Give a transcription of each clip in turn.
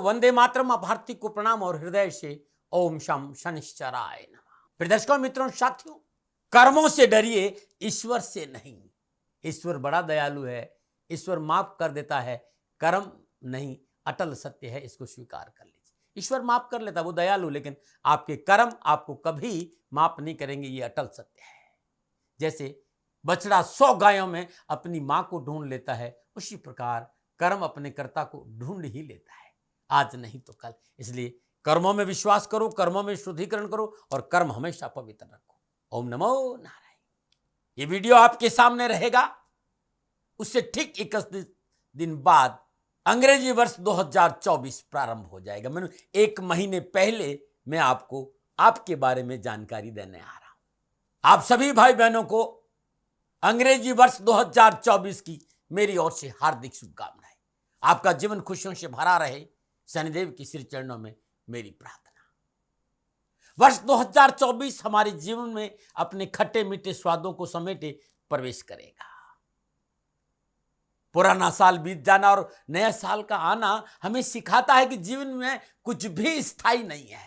वंदे मातरम। भारती को प्रणाम और हृदय से ओम शम शनिश्चराय नमः। प्रिय दर्शकों, मित्रों, साथियों, कर्मों से डरिए, ईश्वर से नहीं। ईश्वर बड़ा दयालु है, ईश्वर माफ कर देता है। कर्म नहीं, अटल सत्य है, इसको स्वीकार कर लीजिए। ईश्वर माफ कर लेता है, वो दयालु, लेकिन आपके कर्म आपको कभी माफ नहीं करेंगे, ये अटल सत्य है। जैसे बछड़ा 100 गायों में अपनी मां को ढूंढ लेता है, उसी प्रकार कर्म अपने कर्ता को ढूंढ ही लेता है, आज नहीं तो कल। इसलिए कर्मों में विश्वास करो, कर्मों में शुद्धिकरण करो और कर्म हमेशा पवित्र रखो। ओम नमो नारायण। ये वीडियो आपके सामने रहेगा, उससे ठीक 21 दिन बाद अंग्रेजी वर्ष 2024 प्रारंभ हो जाएगा। मैंने 1 महीने पहले मैं आपको आपके बारे में जानकारी देने आ रहा हूं। आप सभी भाई बहनों को अंग्रेजी वर्ष 2024 की मेरी ओर से हार्दिक शुभकामनाएं। आपका जीवन खुशियों से भरा रहे, शनिदेव की श्री चरणों में मेरी प्रार्थना। वर्ष 2024 हमारे जीवन में अपने खट्टे मीठे स्वादों को समेटे प्रवेश करेगा। पुराना साल बीत जाना और नया साल का आना हमें सिखाता है कि जीवन में कुछ भी स्थायी नहीं है।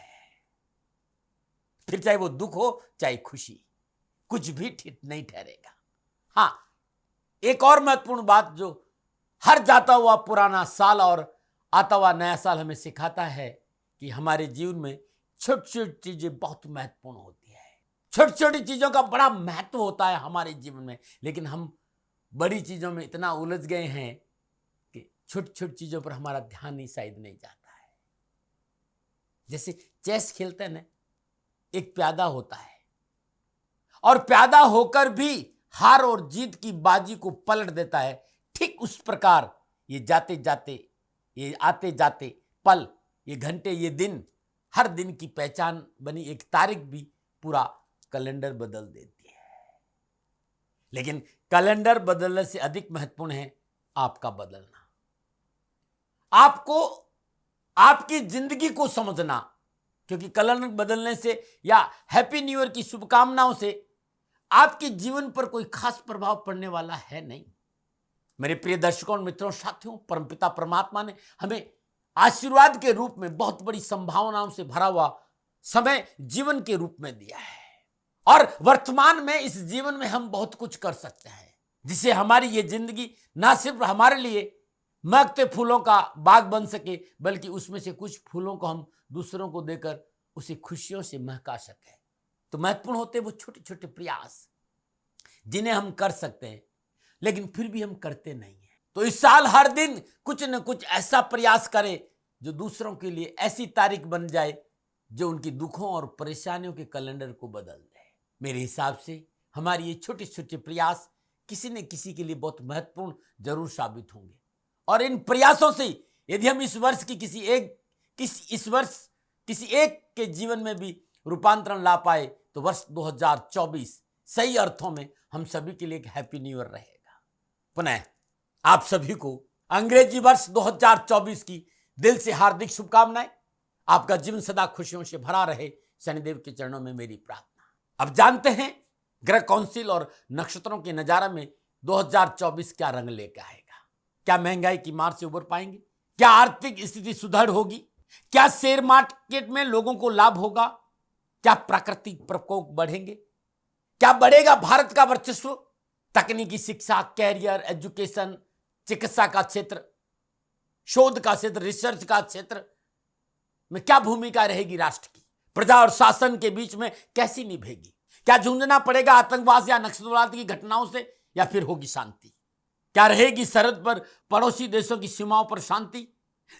फिर चाहे वो दुख हो चाहे खुशी, कुछ भी ठीक नहीं ठहरेगा। हाँ, एक और महत्वपूर्ण बात जो हर जाता हुआ पुराना साल और आता हुआ नया साल हमें सिखाता है कि हमारे जीवन में छोटी छोटी चीजें बहुत महत्वपूर्ण होती है। छोटी छोटी चीजों का बड़ा महत्व होता है हमारे जीवन में, लेकिन हम बड़ी चीजों में इतना उलझ गए हैं कि छोटी छोटी चीजों पर हमारा ध्यान ही शायद नहीं जाता है। जैसे चेस खेलते हैं ना, एक प्यादा होता है और प्यादा होकर भी हार और जीत की बाजी को पलट देता है। ठीक उस प्रकार ये जाते जाते, ये आते जाते पल, ये घंटे, ये दिन, हर दिन की पहचान बनी एक तारीख भी पूरा कैलेंडर बदल देती है। लेकिन कैलेंडर बदलने से अधिक महत्वपूर्ण है आपका बदलना, आपको आपकी जिंदगी को समझना। क्योंकि कैलेंडर बदलने से या हैप्पी न्यू ईयर की शुभकामनाओं से आपके जीवन पर कोई खास प्रभाव पड़ने वाला है नहीं। मेरे प्रिय दर्शकों, मित्रों, साथियों, परमपिता परमात्मा ने हमें आशीर्वाद के रूप में बहुत बड़ी संभावनाओं से भरा हुआ समय जीवन के रूप में दिया है और वर्तमान में इस जीवन में हम बहुत कुछ कर सकते हैं, जिससे हमारी ये जिंदगी ना सिर्फ हमारे लिए महकते फूलों का बाग बन सके, बल्कि उसमें से कुछ फूलों को हम दूसरों को देकर उसे खुशियों से महका सके। तो महत्वपूर्ण होते वो छोटे छोटे प्रयास जिन्हें हम कर सकते हैं, लेकिन फिर भी हम करते नहीं हैं। तो इस साल हर दिन कुछ न कुछ ऐसा प्रयास करें जो दूसरों के लिए ऐसी तारीख बन जाए जो उनकी दुखों और परेशानियों के कैलेंडर को बदल दे। मेरे हिसाब से हमारे ये छोटे छोटे प्रयास किसी न किसी के लिए बहुत महत्वपूर्ण जरूर साबित होंगे। और इन प्रयासों से यदि हम इस वर्ष की किसी एक के जीवन में भी रूपांतरण ला पाए तो वर्ष 2024 सही अर्थों में हम सभी के लिए एक हैप्पी न्यू ईयर रहेगा। पुनः आप सभी को अंग्रेजी वर्ष 2024 की दिल से हार्दिक शुभकामनाएं। आपका जीवन सदा खुशियों से भरा रहे, शनिदेव के चरणों में मेरी प्रार्थना। अब जानते हैं ग्रह काउंसिल और नक्षत्रों के नजारा में 2024 क्या रंग लेकर आएगा। क्या महंगाई की मार से उबर पाएंगे? क्या आर्थिक स्थिति सुदृढ़ होगी? क्या शेयर मार्केट में लोगों को लाभ होगा? क्या प्राकृतिक प्रकोप बढ़ेंगे? क्या बढ़ेगा भारत का वर्चस्व? तकनीकी शिक्षा, कैरियर, एजुकेशन, चिकित्सा का क्षेत्र, शोध का क्षेत्र, रिसर्च का क्षेत्र में क्या भूमिका रहेगी राष्ट्र की? प्रजा और शासन के बीच में कैसी निभेगी? क्या जूझना पड़ेगा आतंकवाद या नक्सलवाद की घटनाओं से, या फिर होगी शांति? क्या रहेगी सरहद पर पड़ोसी देशों की सीमाओं पर शांति?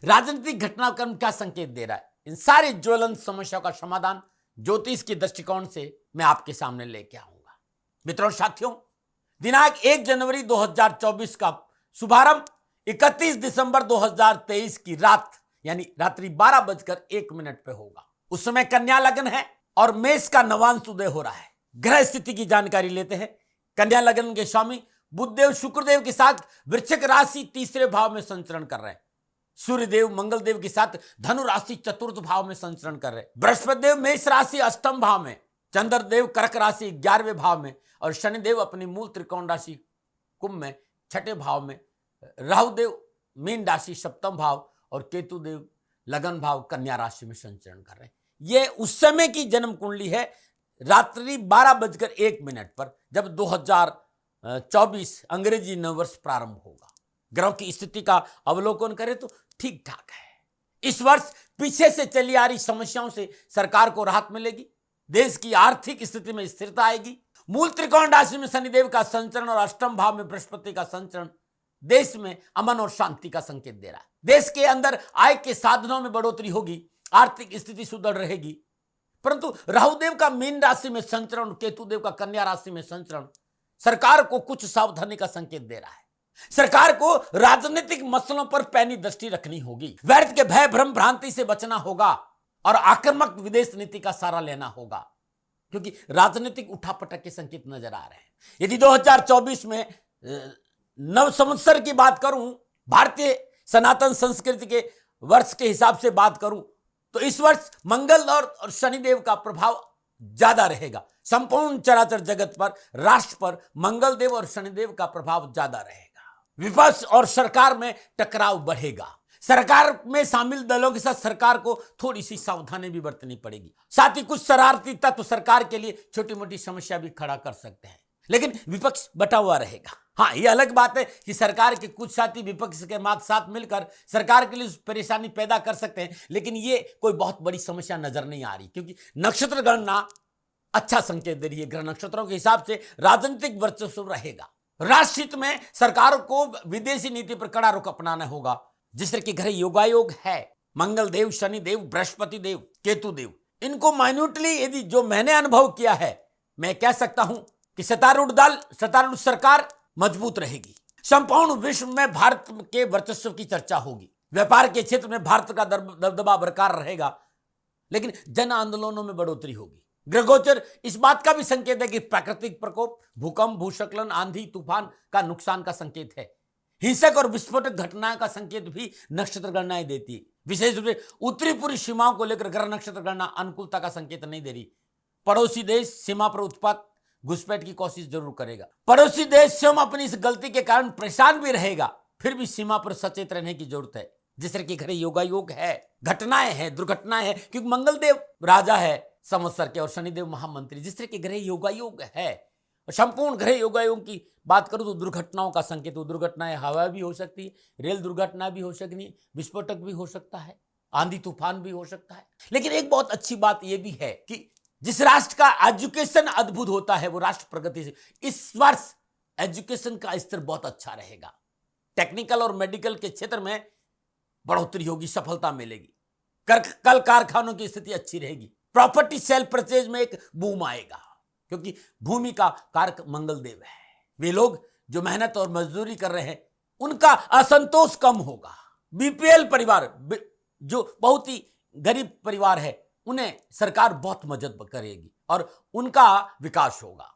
राजनीतिक घटनाक्रम क्या संकेत दे रहा है? इन सारे ज्वलंत समस्याओं का समाधान ज्योतिष के दृष्टिकोण से मैं आपके सामने लेके आऊंगा। मित्रों, साथियों, दिनांक 1 जनवरी 2024 का शुभारंभ 31 दिसंबर 2023 की रात यानी रात्रि 12:01 पे होगा। उस समय कन्या लग्न है और मेष का नवांश उदय हो रहा है। ग्रह स्थिति की जानकारी लेते हैं। कन्या लग्न के स्वामी बुधदेव शुक्रदेव के साथ वृश्चिक राशि 3रे भाव में संचरण कर रहे हैं। सूर्यदेव मंगलदेव के साथ धनु राशि 4th भाव में संचरण कर रहे हैं। बृहस्पति देव मेष राशि 8th भाव में, चंद्रदेव कर्क राशि 11वें भाव में और शनिदेव अपनी मूल त्रिकोण राशि कुंभ में 6ठे भाव में, राहुदेव मीन राशि 7th भाव और केतुदेव लगन भाव कन्या राशि में संचरण कर रहे हैं। ये उस समय की जन्म कुंडली है, रात्रि 12:01 पर, जब 2024 अंग्रेजी नववर्ष प्रारंभ होगा। ग्रह की स्थिति का अवलोकन करें तो ठीक ठाक है। इस वर्ष पीछे से चली आ रही समस्याओं से सरकार को राहत मिलेगी, देश की आर्थिक स्थिति में स्थिरता आएगी। मूल त्रिकोण राशि में शनिदेव का संचरण और अष्टम भाव में बृहस्पति का संचरण देश में अमन और शांति का संकेत दे रहा है। देश के अंदर आय के साधनों में बढ़ोतरी होगी, आर्थिक स्थिति सुदृढ़ रहेगी। परंतु राहुदेव का मीन राशि में संचरण और केतुदेव का कन्या राशि में संचरण सरकार को कुछ सावधानी का संकेत दे रहा है। सरकार को राजनीतिक मसलों पर पैनी दृष्टि रखनी होगी। व्यर्थ के भय भ्रम भ्रांति से बचना होगा और आक्रामक विदेश नीति का सहारा लेना होगा, क्योंकि राजनीतिक उठापटक के संकेत नजर आ रहे हैं। यदि 2024 में नव संवत्सर की बात करूं, भारतीय सनातन संस्कृति के वर्ष के हिसाब से बात करूं, तो इस वर्ष मंगल और शनिदेव का प्रभाव ज्यादा रहेगा। संपूर्ण चराचर जगत पर, राष्ट्र पर मंगल देव और शनिदेव का प्रभाव ज्यादा रहेगा। विपक्ष और सरकार में टकराव बढ़ेगा। सरकार में शामिल दलों के साथ सरकार को थोड़ी सी सावधानी भी बरतनी पड़ेगी। साथ ही कुछ शरारती तत्व सरकार के लिए छोटी मोटी समस्या भी खड़ा कर सकते हैं, लेकिन विपक्ष बटा हुआ रहेगा। हाँ, ये अलग बात है कि सरकार के कुछ साथी विपक्ष के साथ मिलकर सरकार के लिए परेशानी पैदा कर सकते हैं, लेकिन ये कोई बहुत बड़ी समस्या नजर नहीं आ रही, क्योंकि नक्षत्र गणना अच्छा संकेत दे रही है। ग्रह नक्षत्रों के हिसाब से राजनीतिक वर्चस्व रहेगा। राष्ट्र हित में सरकार को विदेशी नीति पर कड़ा रुख अपनाना होगा। जिस तरह के घर योगायोग है, मंगल देव, शनि देव, बृहस्पति देव, केतु देव, इनको माइन्यूटली यदि जो मैंने अनुभव किया है, मैं कह सकता हूं कि सत्तारूढ़ दल, सत्तारूढ़ सरकार मजबूत रहेगी। संपूर्ण विश्व में भारत के वर्चस्व की चर्चा होगी। व्यापार के क्षेत्र में भारत का दबदबा बरकरार रहेगा, लेकिन जन आंदोलनों में बढ़ोतरी होगी। ग्रहगोचर इस बात का भी संकेत है कि प्राकृतिक प्रकोप, भूकंप, भूस्खलन, आंधी, तूफान का नुकसान का संकेत है। हिंसक और विस्फोटक घटनाओं का संकेत भी नक्षत्र गणनाएं देती है। विशेष रूप से उत्तरी पूर्वी सीमाओं को लेकर ग्रह नक्षत्र गणना अनुकूलता का संकेत नहीं दे रही। पड़ोसी देश सीमा पर उत्पात घुसपैठ की कोशिश जरूर करेगा। पड़ोसी देश स्वयं अपनी इस गलती के कारण परेशान भी रहेगा, फिर भी सीमा पर सचेत रहने की जरूरत है। जिस तरह की घरे योगायोग है, घटनाएं हैं, दुर्घटनाएं हैं, क्योंकि मंगल देव राजा है संवत्सर के और शनिदेव महामंत्री। जिस तरह के ग्रह योगायोग है, संपूर्ण ग्रह योगायोग की बात करूं तो दुर्घटनाओं का संकेत, दुर्घटनाएं हवा भी हो सकती है, रेल दुर्घटना भी हो सकती है, विस्फोटक भी हो सकता है, आंधी तूफान भी हो सकता है। लेकिन एक बहुत अच्छी बात यह भी है कि जिस राष्ट्र का एजुकेशन अद्भुत होता है, वो राष्ट्र प्रगति से, इस वर्ष एजुकेशन का स्तर बहुत अच्छा रहेगा। टेक्निकल और मेडिकल के क्षेत्र में बढ़ोतरी होगी, सफलता मिलेगी। कल कारखानों की स्थिति अच्छी रहेगी। प्रॉपर्टी सेल परचेज में एक बूम आएगा, क्योंकि भूमि का कारक मंगल देव है। वे लोग जो मेहनत और मजदूरी कर रहे हैं, उनका असंतोष कम होगा। बीपीएल परिवार, जो बहुत ही गरीब परिवार है, उन्हें सरकार बहुत मदद करेगी और उनका विकास होगा।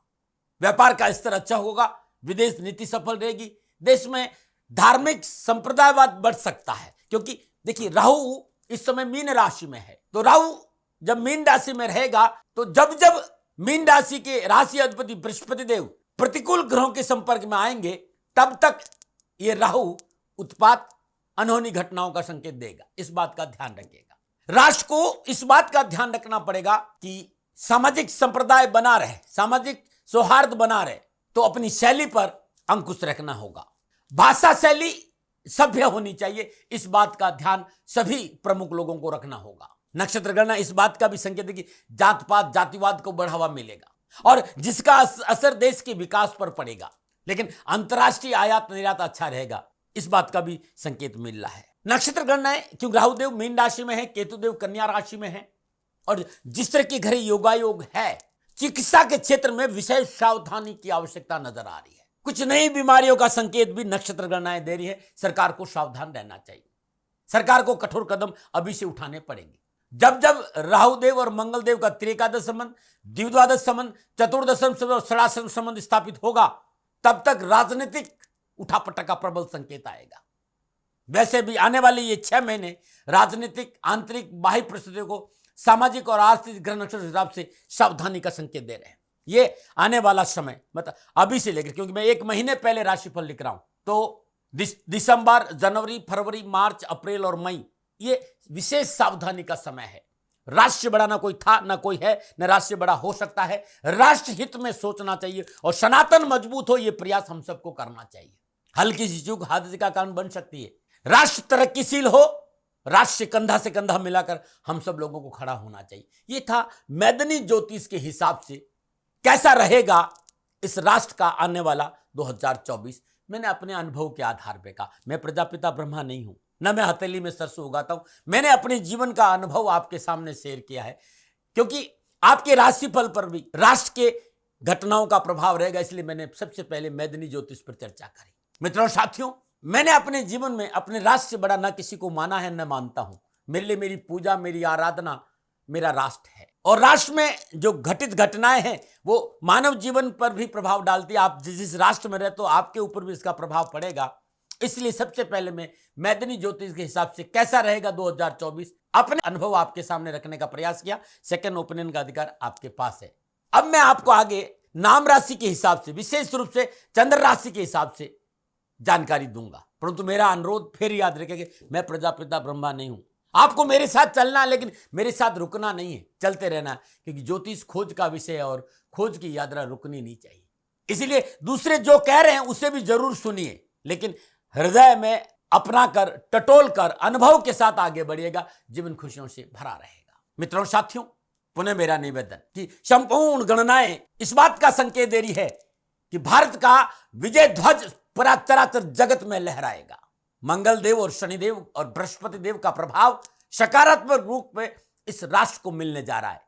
व्यापार का स्तर अच्छा होगा, विदेश नीति सफल रहेगी। देश में धार्मिक संप्रदायवाद बढ़ सकता है, क्योंकि देखिए राहु इस समय मीन राशि में है। तो राहु जब मीन राशि में रहेगा, तो जब जब मीन राशि के राशि अधिपति बृहस्पति देव प्रतिकूल ग्रहों के संपर्क में आएंगे, तब तक ये राहु उत्पात, अनहोनी घटनाओं का संकेत देगा। इस बात का ध्यान रखिएगा। राष्ट्र को इस बात का ध्यान रखना पड़ेगा कि सामाजिक संप्रदाय बना रहे, सामाजिक सौहार्द बना रहे, तो अपनी शैली पर अंकुश रखना होगा। भाषा शैली सभ्य होनी चाहिए, इस बात का ध्यान सभी प्रमुख लोगों को रखना होगा। नक्षत्र गणना इस बात का भी संकेत है कि जात पात, जातिवाद को बढ़ावा मिलेगा और जिसका असर देश के विकास पर पड़ेगा। लेकिन अंतर्राष्ट्रीय आयात निर्यात अच्छा रहेगा, इस बात का भी संकेत मिल रहा है। नक्षत्र गणनाएं, क्योंकि राहुदेव मीन राशि में है, केतुदेव कन्या राशि में है, और जिस तरह के घरे योगायोग है, चिकित्सा के क्षेत्र में विशेष सावधानी की आवश्यकता नजर आ रही है। कुछ नई बीमारियों का संकेत भी नक्षत्र गणनाएं दे रही है। सरकार को सावधान रहना चाहिए। सरकार को कठोर कदम अभी से उठाने पड़ेंगे। जब जब राहुदेव और मंगल देव का त्रिकादश संबंध, द्विद्वादश संबंध, चतुर्दशम संबंध और षडाष्टम संबंध स्थापित होगा, तब तक राजनीतिक उठापटक का प्रबल संकेत आएगा। वैसे भी आने वाले ये 6 महीने राजनीतिक, आंतरिक, बाह्य परिस्थितियों को सामाजिक और आर्थिक ग्रह नक्षत्र के हिसाब से सावधानी का संकेत दे रहे हैं। ये आने वाला समय मतलब अभी से लेकर, क्योंकि मैं 1 महीने पहले राशिफल लिख रहा हूं, तो दिसंबर, जनवरी, फरवरी, मार्च, अप्रैल और मई ये विशेष सावधानी का समय है। राष्ट्र बड़ा ना कोई था, ना कोई है, न राष्ट्र बड़ा हो सकता है। राष्ट्र हित में सोचना चाहिए और सनातन मजबूत हो, यह प्रयास हम सबको करना चाहिए। हल्की सी चूक हादसे का कारण बन सकती है। राष्ट्र तरक्कीशील हो, राष्ट्र से कंधा मिलाकर हम सब लोगों को खड़ा होना चाहिए। यह था मैदनी ज्योतिष के हिसाब से कैसा रहेगा इस राष्ट्र का आने वाला 2024। मैंने अपने अनुभव के आधार पर कहा। मैं प्रजापिता ब्रह्मा नहीं हूं, न मैं हथेली में सरसों उगाता हूं। मैंने अपने जीवन का अनुभव आपके सामने शेयर किया है, क्योंकि आपके राशिफल पर भी राष्ट्र के घटनाओं का प्रभाव रहेगा, इसलिए मैंने सबसे पहले मैदनी ज्योतिष पर चर्चा करी। मित्रों साथियों, मैंने अपने जीवन में अपने राष्ट्र से बड़ा न किसी को माना है, न मानता हूं। मेरे लिए मेरी पूजा, मेरी आराधना मेरा राष्ट्र है। और राष्ट्र में जो घटित घटनाएं हैं वो मानव जीवन पर भी प्रभाव डालती है। आप जिस राष्ट्र में रहते हो आपके ऊपर भी इसका प्रभाव पड़ेगा। इसलिए सबसे पहले मैं मैदनी ज्योतिष के हिसाब से कैसा रहेगा 2024 अपने अनुभव आपके सामने रखने का प्रयास किया। सेकंड ओपिनियन का अधिकार आपके पास है। अब मैं आपको आगे नाम राशि के हिसाब से, विशेष रूप से चंद्र राशि के हिसाब से जानकारी दूंगा। परंतु मेरा अनुरोध फिर याद रखेंगे, मैं प्रजापिता ब्रह्मा नहीं हूं। आपको मेरे साथ चलना है, लेकिन मेरे साथ रुकना नहीं है, चलते रहना है, क्योंकि ज्योतिष खोज का विषय है और खोज की यात्रा रुकनी नहीं चाहिए। इसीलिए दूसरे जो कह रहे हैं उसे भी जरूर सुनिए, लेकिन हृदय में अपना कर, टटोल कर, अनुभव के साथ आगे बढ़िएगा। जीवन खुशियों से भरा रहेगा। मित्रों साथियों, पुनः मेरा निवेदन कि संपूर्ण गणनाएं इस बात का संकेत दे रही है कि भारत का विजय ध्वज पूरा चराचर जगत में लहराएगा। मंगल देव और शनिदेव और बृहस्पति देव का प्रभाव सकारात्मक रूप में इस राष्ट्र को मिलने जा रहा है।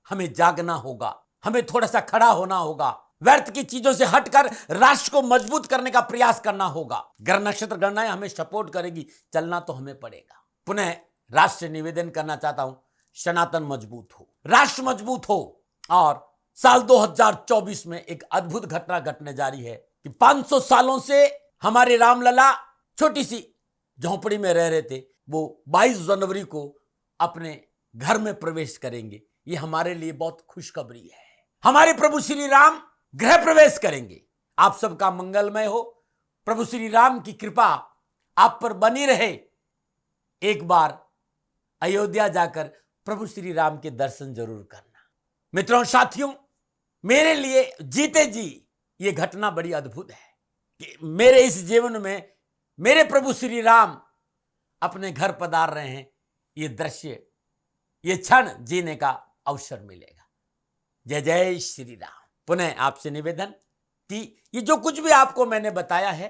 हमें जागना होगा, हमें थोड़ा सा खड़ा होना होगा, व्यर्थ की चीजों से हटकर राष्ट्र को मजबूत करने का प्रयास करना होगा। ग्रह नक्षत्र गणनाएं हमें सपोर्ट करेगी, चलना तो हमें पड़ेगा। पुनः राष्ट्र निवेदन करना चाहता हूं, सनातन मजबूत हो, राष्ट्र मजबूत हो। और साल 2024 में एक अद्भुत घटना घटने जा रही है कि 500 सालों से हमारे रामलला छोटी सी झोंपड़ी में रह रहे थे, वो 22 जनवरी को अपने घर में प्रवेश करेंगे। ये हमारे लिए बहुत खुशखबरी है। हमारे प्रभु श्री राम गृह प्रवेश करेंगे। आप सबका मंगलमय हो। प्रभु श्री राम की कृपा आप पर बनी रहे। एक बार अयोध्या जाकर प्रभु श्री राम के दर्शन जरूर करना। मित्रों साथियों, मेरे लिए जीते जी ये घटना बड़ी अद्भुत है कि मेरे इस जीवन में मेरे प्रभु श्री राम अपने घर पधार रहे हैं। ये दृश्य, ये क्षण जीने का अवसर मिलेगा। जय जय श्री राम। पुनः आपसे निवेदन कि ये जो कुछ भी आपको मैंने बताया है,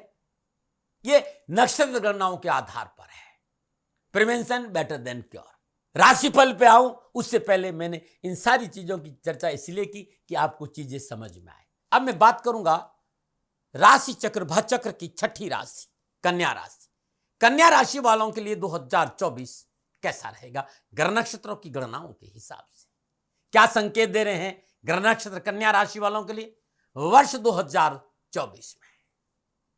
ये नक्षत्र गणनाओं के आधार पर है। Prevention better than cure. राशिफल पे आऊं उससे पहले मैंने इन सारी चीजों की चर्चा इसलिए की कि आपको चीजें समझ में आए। अब मैं बात करूंगा राशि चक्र, भचक्र की छठी राशि कन्या राशि। कन्या राशि वालों के लिए 2024 कैसा रहेगा ग्रह नक्षत्रों की गणनाओं के हिसाब से? क्या संकेत दे रहे हैं ग्रह नक्षत्र कन्या राशि वालों के लिए वर्ष 2024 में?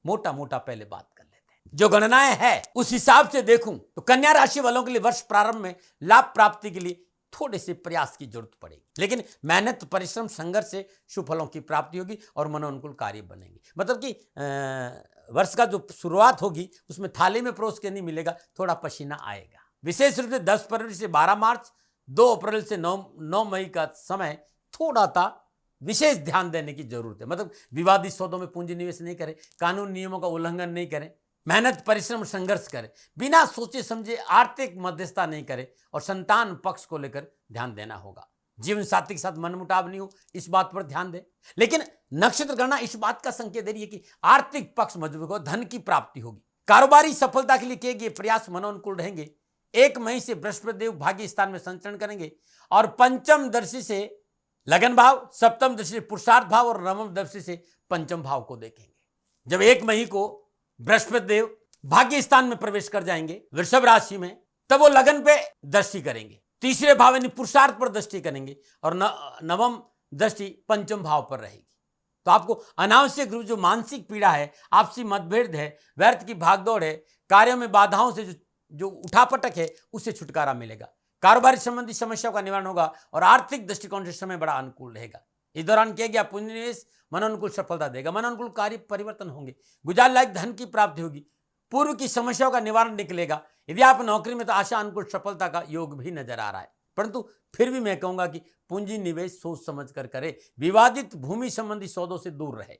मोटा मोटा पहले बात कर लेते हैं। जो गणनाएं है उस हिसाब से देखूं तो कन्या राशि वालों के लिए वर्ष प्रारंभ में लाभ प्राप्ति के लिए थोड़े से प्रयास की जरूरत पड़ेगी, लेकिन मेहनत, परिश्रम, संघर्ष से शुभ फलों की प्राप्ति होगी और मनोनुकूल कार्य बनेंगे। मतलब कि वर्ष का जो शुरुआत होगी उसमें थाली में परोस के नहीं मिलेगा, थोड़ा पसीना आएगा। विशेष रूप से 10 फरवरी से 12 मार्च, 2 अप्रैल से 9 मई का समय थोड़ा सा विशेष ध्यान देने की जरूरत है। मतलब विवादित सौदों में पूंजी निवेश नहीं करें, कानून नियमों का उल्लंघन नहीं करें, मेहनत, परिश्रम, संघर्ष करें, बिना सोचे समझे आर्थिक मध्यस्थता नहीं करें और संतान पक्ष को लेकर ध्यान देना होगा। जीवन साथी के साथ मनमुटाव नहीं हो, इस बात पर ध्यान दें। लेकिन नक्षत्र गणना इस बात का संकेत दे रही है कि आर्थिक पक्ष मजबूत हो, धन की प्राप्ति होगी। कारोबारी सफलता के लिए किए गए प्रयास मनोनुकूल रहेंगे। 1 मई से बृहस्पति देव भाग्य स्थान में संचरण करेंगे और पंचम दृष्टि से लगन भाव, सप्तम दृष्टि से पुरुषार्थ भाव और नवम दृष्टि से पंचम भाव को देखेंगे। जब 1 मई को बृहस्पति देव भाग्य स्थान में प्रवेश कर जाएंगे वृषभ राशि में, तब वो लगन पे दृष्टि करेंगे, तीसरे भाव यानी पुरुषार्थ पर दृष्टि करेंगे और नवम दृष्टि पंचम भाव पर रहेगी। तो आपको अनावश्यक रूप जो मानसिक पीड़ा है, आपसी मतभेद है, व्यर्थ की भागदौड़ है, कार्यों में बाधाओं से जो उठापटक है, उससे छुटकारा मिलेगा। कारोबारी संबंधी समस्याओं का निवारण होगा और आर्थिक दृष्टिकोण से समय बड़ा अनुकूल रहेगा। इस दौरान किया गया पूंजी निवेश मनोनुकूल सफलता देगा। मनोनुकूल कार्य परिवर्तन होंगे। गुजार लायक धन की प्राप्ति होगी। पूर्व की समस्याओं का निवारण निकलेगा। यदि आप नौकरी में तो आशा अनुकूल सफलता का योग भी नजर आ रहा है, परंतु फिर भी मैं कहूंगा कि पूंजी निवेश सोच समझ कर करे। विवादित भूमि संबंधी सौदों से दूर रहे।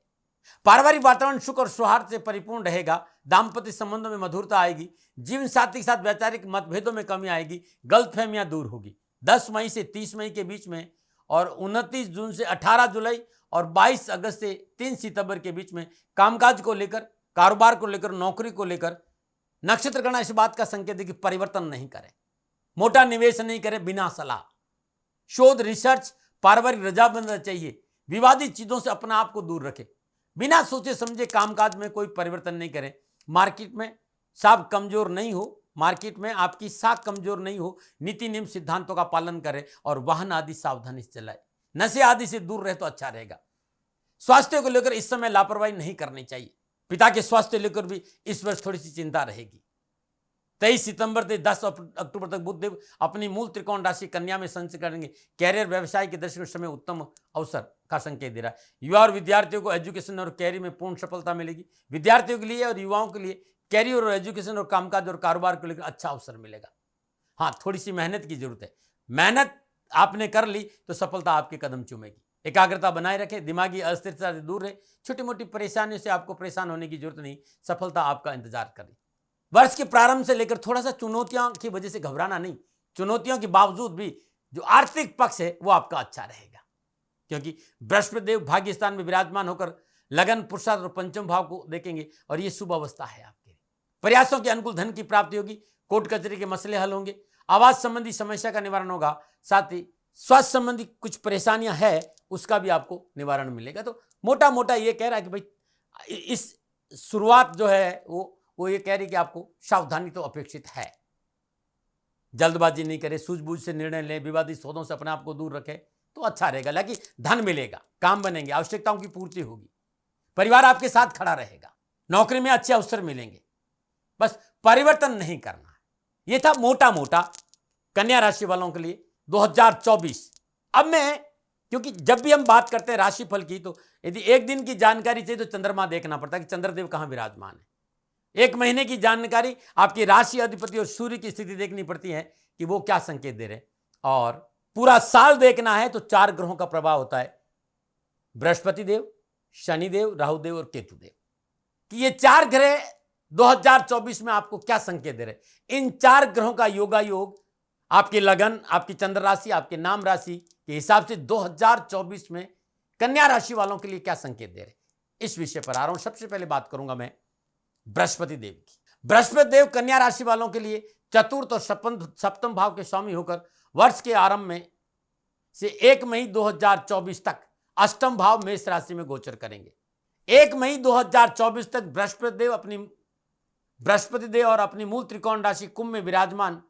पारिवारिक वातावरण सुख और सौहार्द से परिपूर्ण रहेगा। दाम्पत्य संबंधों में मधुरता आएगी। जीवन साथी के साथ वैचारिक मतभेदों में कमी आएगी। गलतफहमियां दूर होगी। 10 मई से 30 मई के बीच में और 29 जून से 18 जुलाई और 22 अगस्त से 3 सितंबर के बीच में कामकाज को लेकर, कारोबार को लेकर, नौकरी को लेकर नक्षत्र गणना इस बात का संकेत है कि परिवर्तन नहीं करें, मोटा निवेश नहीं करें बिना सलाह। शोध, रिसर्च, पारिवारिक रजामंद चाहिए। विवादित चीजों से अपना आप को दूर रखें। बिना सोचे समझे कामकाज में कोई परिवर्तन नहीं करें। मार्केट में साख कमजोर नहीं हो, मार्केट में आपकी साख कमजोर नहीं हो। नीति नियम सिद्धांतों का पालन करें और वाहन आदि सावधानी से चलाएं। नशे आदि से दूर रहे तो अच्छा रहेगा। स्वास्थ्य को लेकर इस समय लापरवाही नहीं करनी चाहिए। पिता के स्वास्थ्य लेकर भी इस वर्ष थोड़ी सी चिंता रहेगी। 23 सितंबर से 10 अक्टूबर तक बुध देव अपनी मूल त्रिकोण राशि कन्या में संचरण करेंगे। कैरियर, व्यवसाय के दृष्टि समय उत्तम अवसर का संकेत दे रहा है। युवा और विद्यार्थियों को एजुकेशन और कैरियर में पूर्ण सफलता मिलेगी। विद्यार्थियों के लिए और युवाओं के लिए कैरियर और एजुकेशन और कामकाज और कारोबार को लेकर अच्छा अवसर मिलेगा। हाँ, थोड़ी सी मेहनत की जरूरत है। मेहनत आपने कर ली तो सफलता आपके कदम चूमेगी। एकाग्रता बनाए रखें, दिमागी अस्थिरता से दूर रहे। छोटी मोटी परेशानियों से आपको परेशान होने की जरूरत नहीं, सफलता आपका इंतजार कर रही। वर्ष के प्रारंभ से लेकर थोड़ा सा चुनौतियों की वजह से घबराना नहीं। चुनौतियों के बावजूद भी जो आर्थिक पक्ष है वो आपका अच्छा रहेगा, क्योंकि बृहस्पति देव भाग्य स्थान में विराजमान होकर लगन, पुरुषार्थ और पंचम भाव को देखेंगे और ये शुभ अवस्था है आपके। प्रयासों के अनुकूल धन की प्राप्ति होगी। कोर्ट कचहरी के मसले हल होंगे। आवाज संबंधी समस्या का निवारण होगा। साथ ही स्वास्थ्य संबंधी कुछ परेशानियां है उसका भी आपको निवारण मिलेगा। तो मोटा मोटा ये कह रहा है कि भाई इस शुरुआत जो है वो ये कह रही कि आपको सावधानी तो अपेक्षित है। जल्दबाजी नहीं करे, सूझबूझ से निर्णय लें, विवादित सौदों से अपने आप को दूर रखें तो अच्छा रहेगा। लेकिन धन मिलेगा, काम बनेंगे, आवश्यकताओं की पूर्ति होगी, परिवार आपके साथ खड़ा रहेगा, नौकरी में अच्छे अवसर मिलेंगे। बस परिवर्तन नहीं करना। यह था मोटा मोटा कन्या राशि वालों के लिए 2024। अब मैं, क्योंकि जब भी हम बात करते हैं राशिफल की तो यदि एक दिन की जानकारी चाहिए तो चंद्रमा देखना पड़ता है कि चंद्रदेव कहां विराजमान है। एक महीने की जानकारी आपकी राशि अधिपति और सूर्य की स्थिति देखनी पड़ती है कि वो क्या संकेत दे रहे हैं। और पूरा साल देखना है तो 4 ग्रहों का प्रभाव होता है, बृहस्पति देव, शनिदेव, राहुदेव और केतुदेव, कि ये 4 ग्रह 2024 में आपको क्या संकेत दे रहे हैं। इन 4 ग्रहों का योगायोग आपकी लगन, आपकी चंद्र राशि, आपके नाम राशि के हिसाब से 2024 में कन्या राशि वालों के लिए क्या संकेत दे रहे हैं, इस विषय पर आ रहा हूं। सबसे पहले बात करूंगा मैं बृहस्पति देव की। बृहस्पति देव कन्या राशि वालों के लिए चतुर्थ और सप्तम भाव के स्वामी होकर वर्ष के आरंभ में से 1 मई 2024 तक अष्टम भाव मेष राशि में गोचर करेंगे। 1 मई 2024 तक बृहस्पति देव और अपनी मूल त्रिकोण राशि कुंभ में विराजमान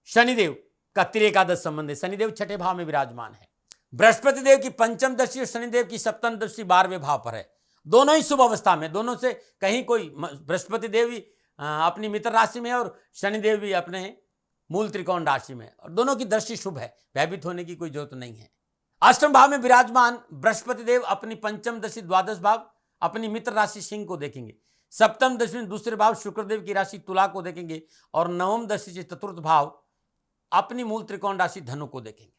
शनिदेव का त्रिएकादश संबंध है। शनिदेव 6ठे भाव में विराजमान है। बृहस्पति देव की पंचम दृष्टि और शनिदेव की सप्तम दृष्टि 12वें भाव पर है। दोनों ही शुभ अवस्था में, दोनों से कहीं कोई, बृहस्पति देव भी अपनी मित्र राशि में और शनिदेव भी अपने मूल त्रिकोण राशि में, और दोनों की दृष्टि शुभ है। भयभीत होने की कोई जरूरत नहीं है। अष्टम भाव में विराजमान बृहस्पति देव अपनी पंचम दृष्टि द्वादश भाव अपनी मित्र राशि सिंह को देखेंगे। सप्तम दृष्टि में दूसरे भाव शुक्रदेव की राशि तुला को देखेंगे और नवम दृष्टि से चतुर्थ भाव अपनी मूल त्रिकोण राशि धनु को देखेंगे।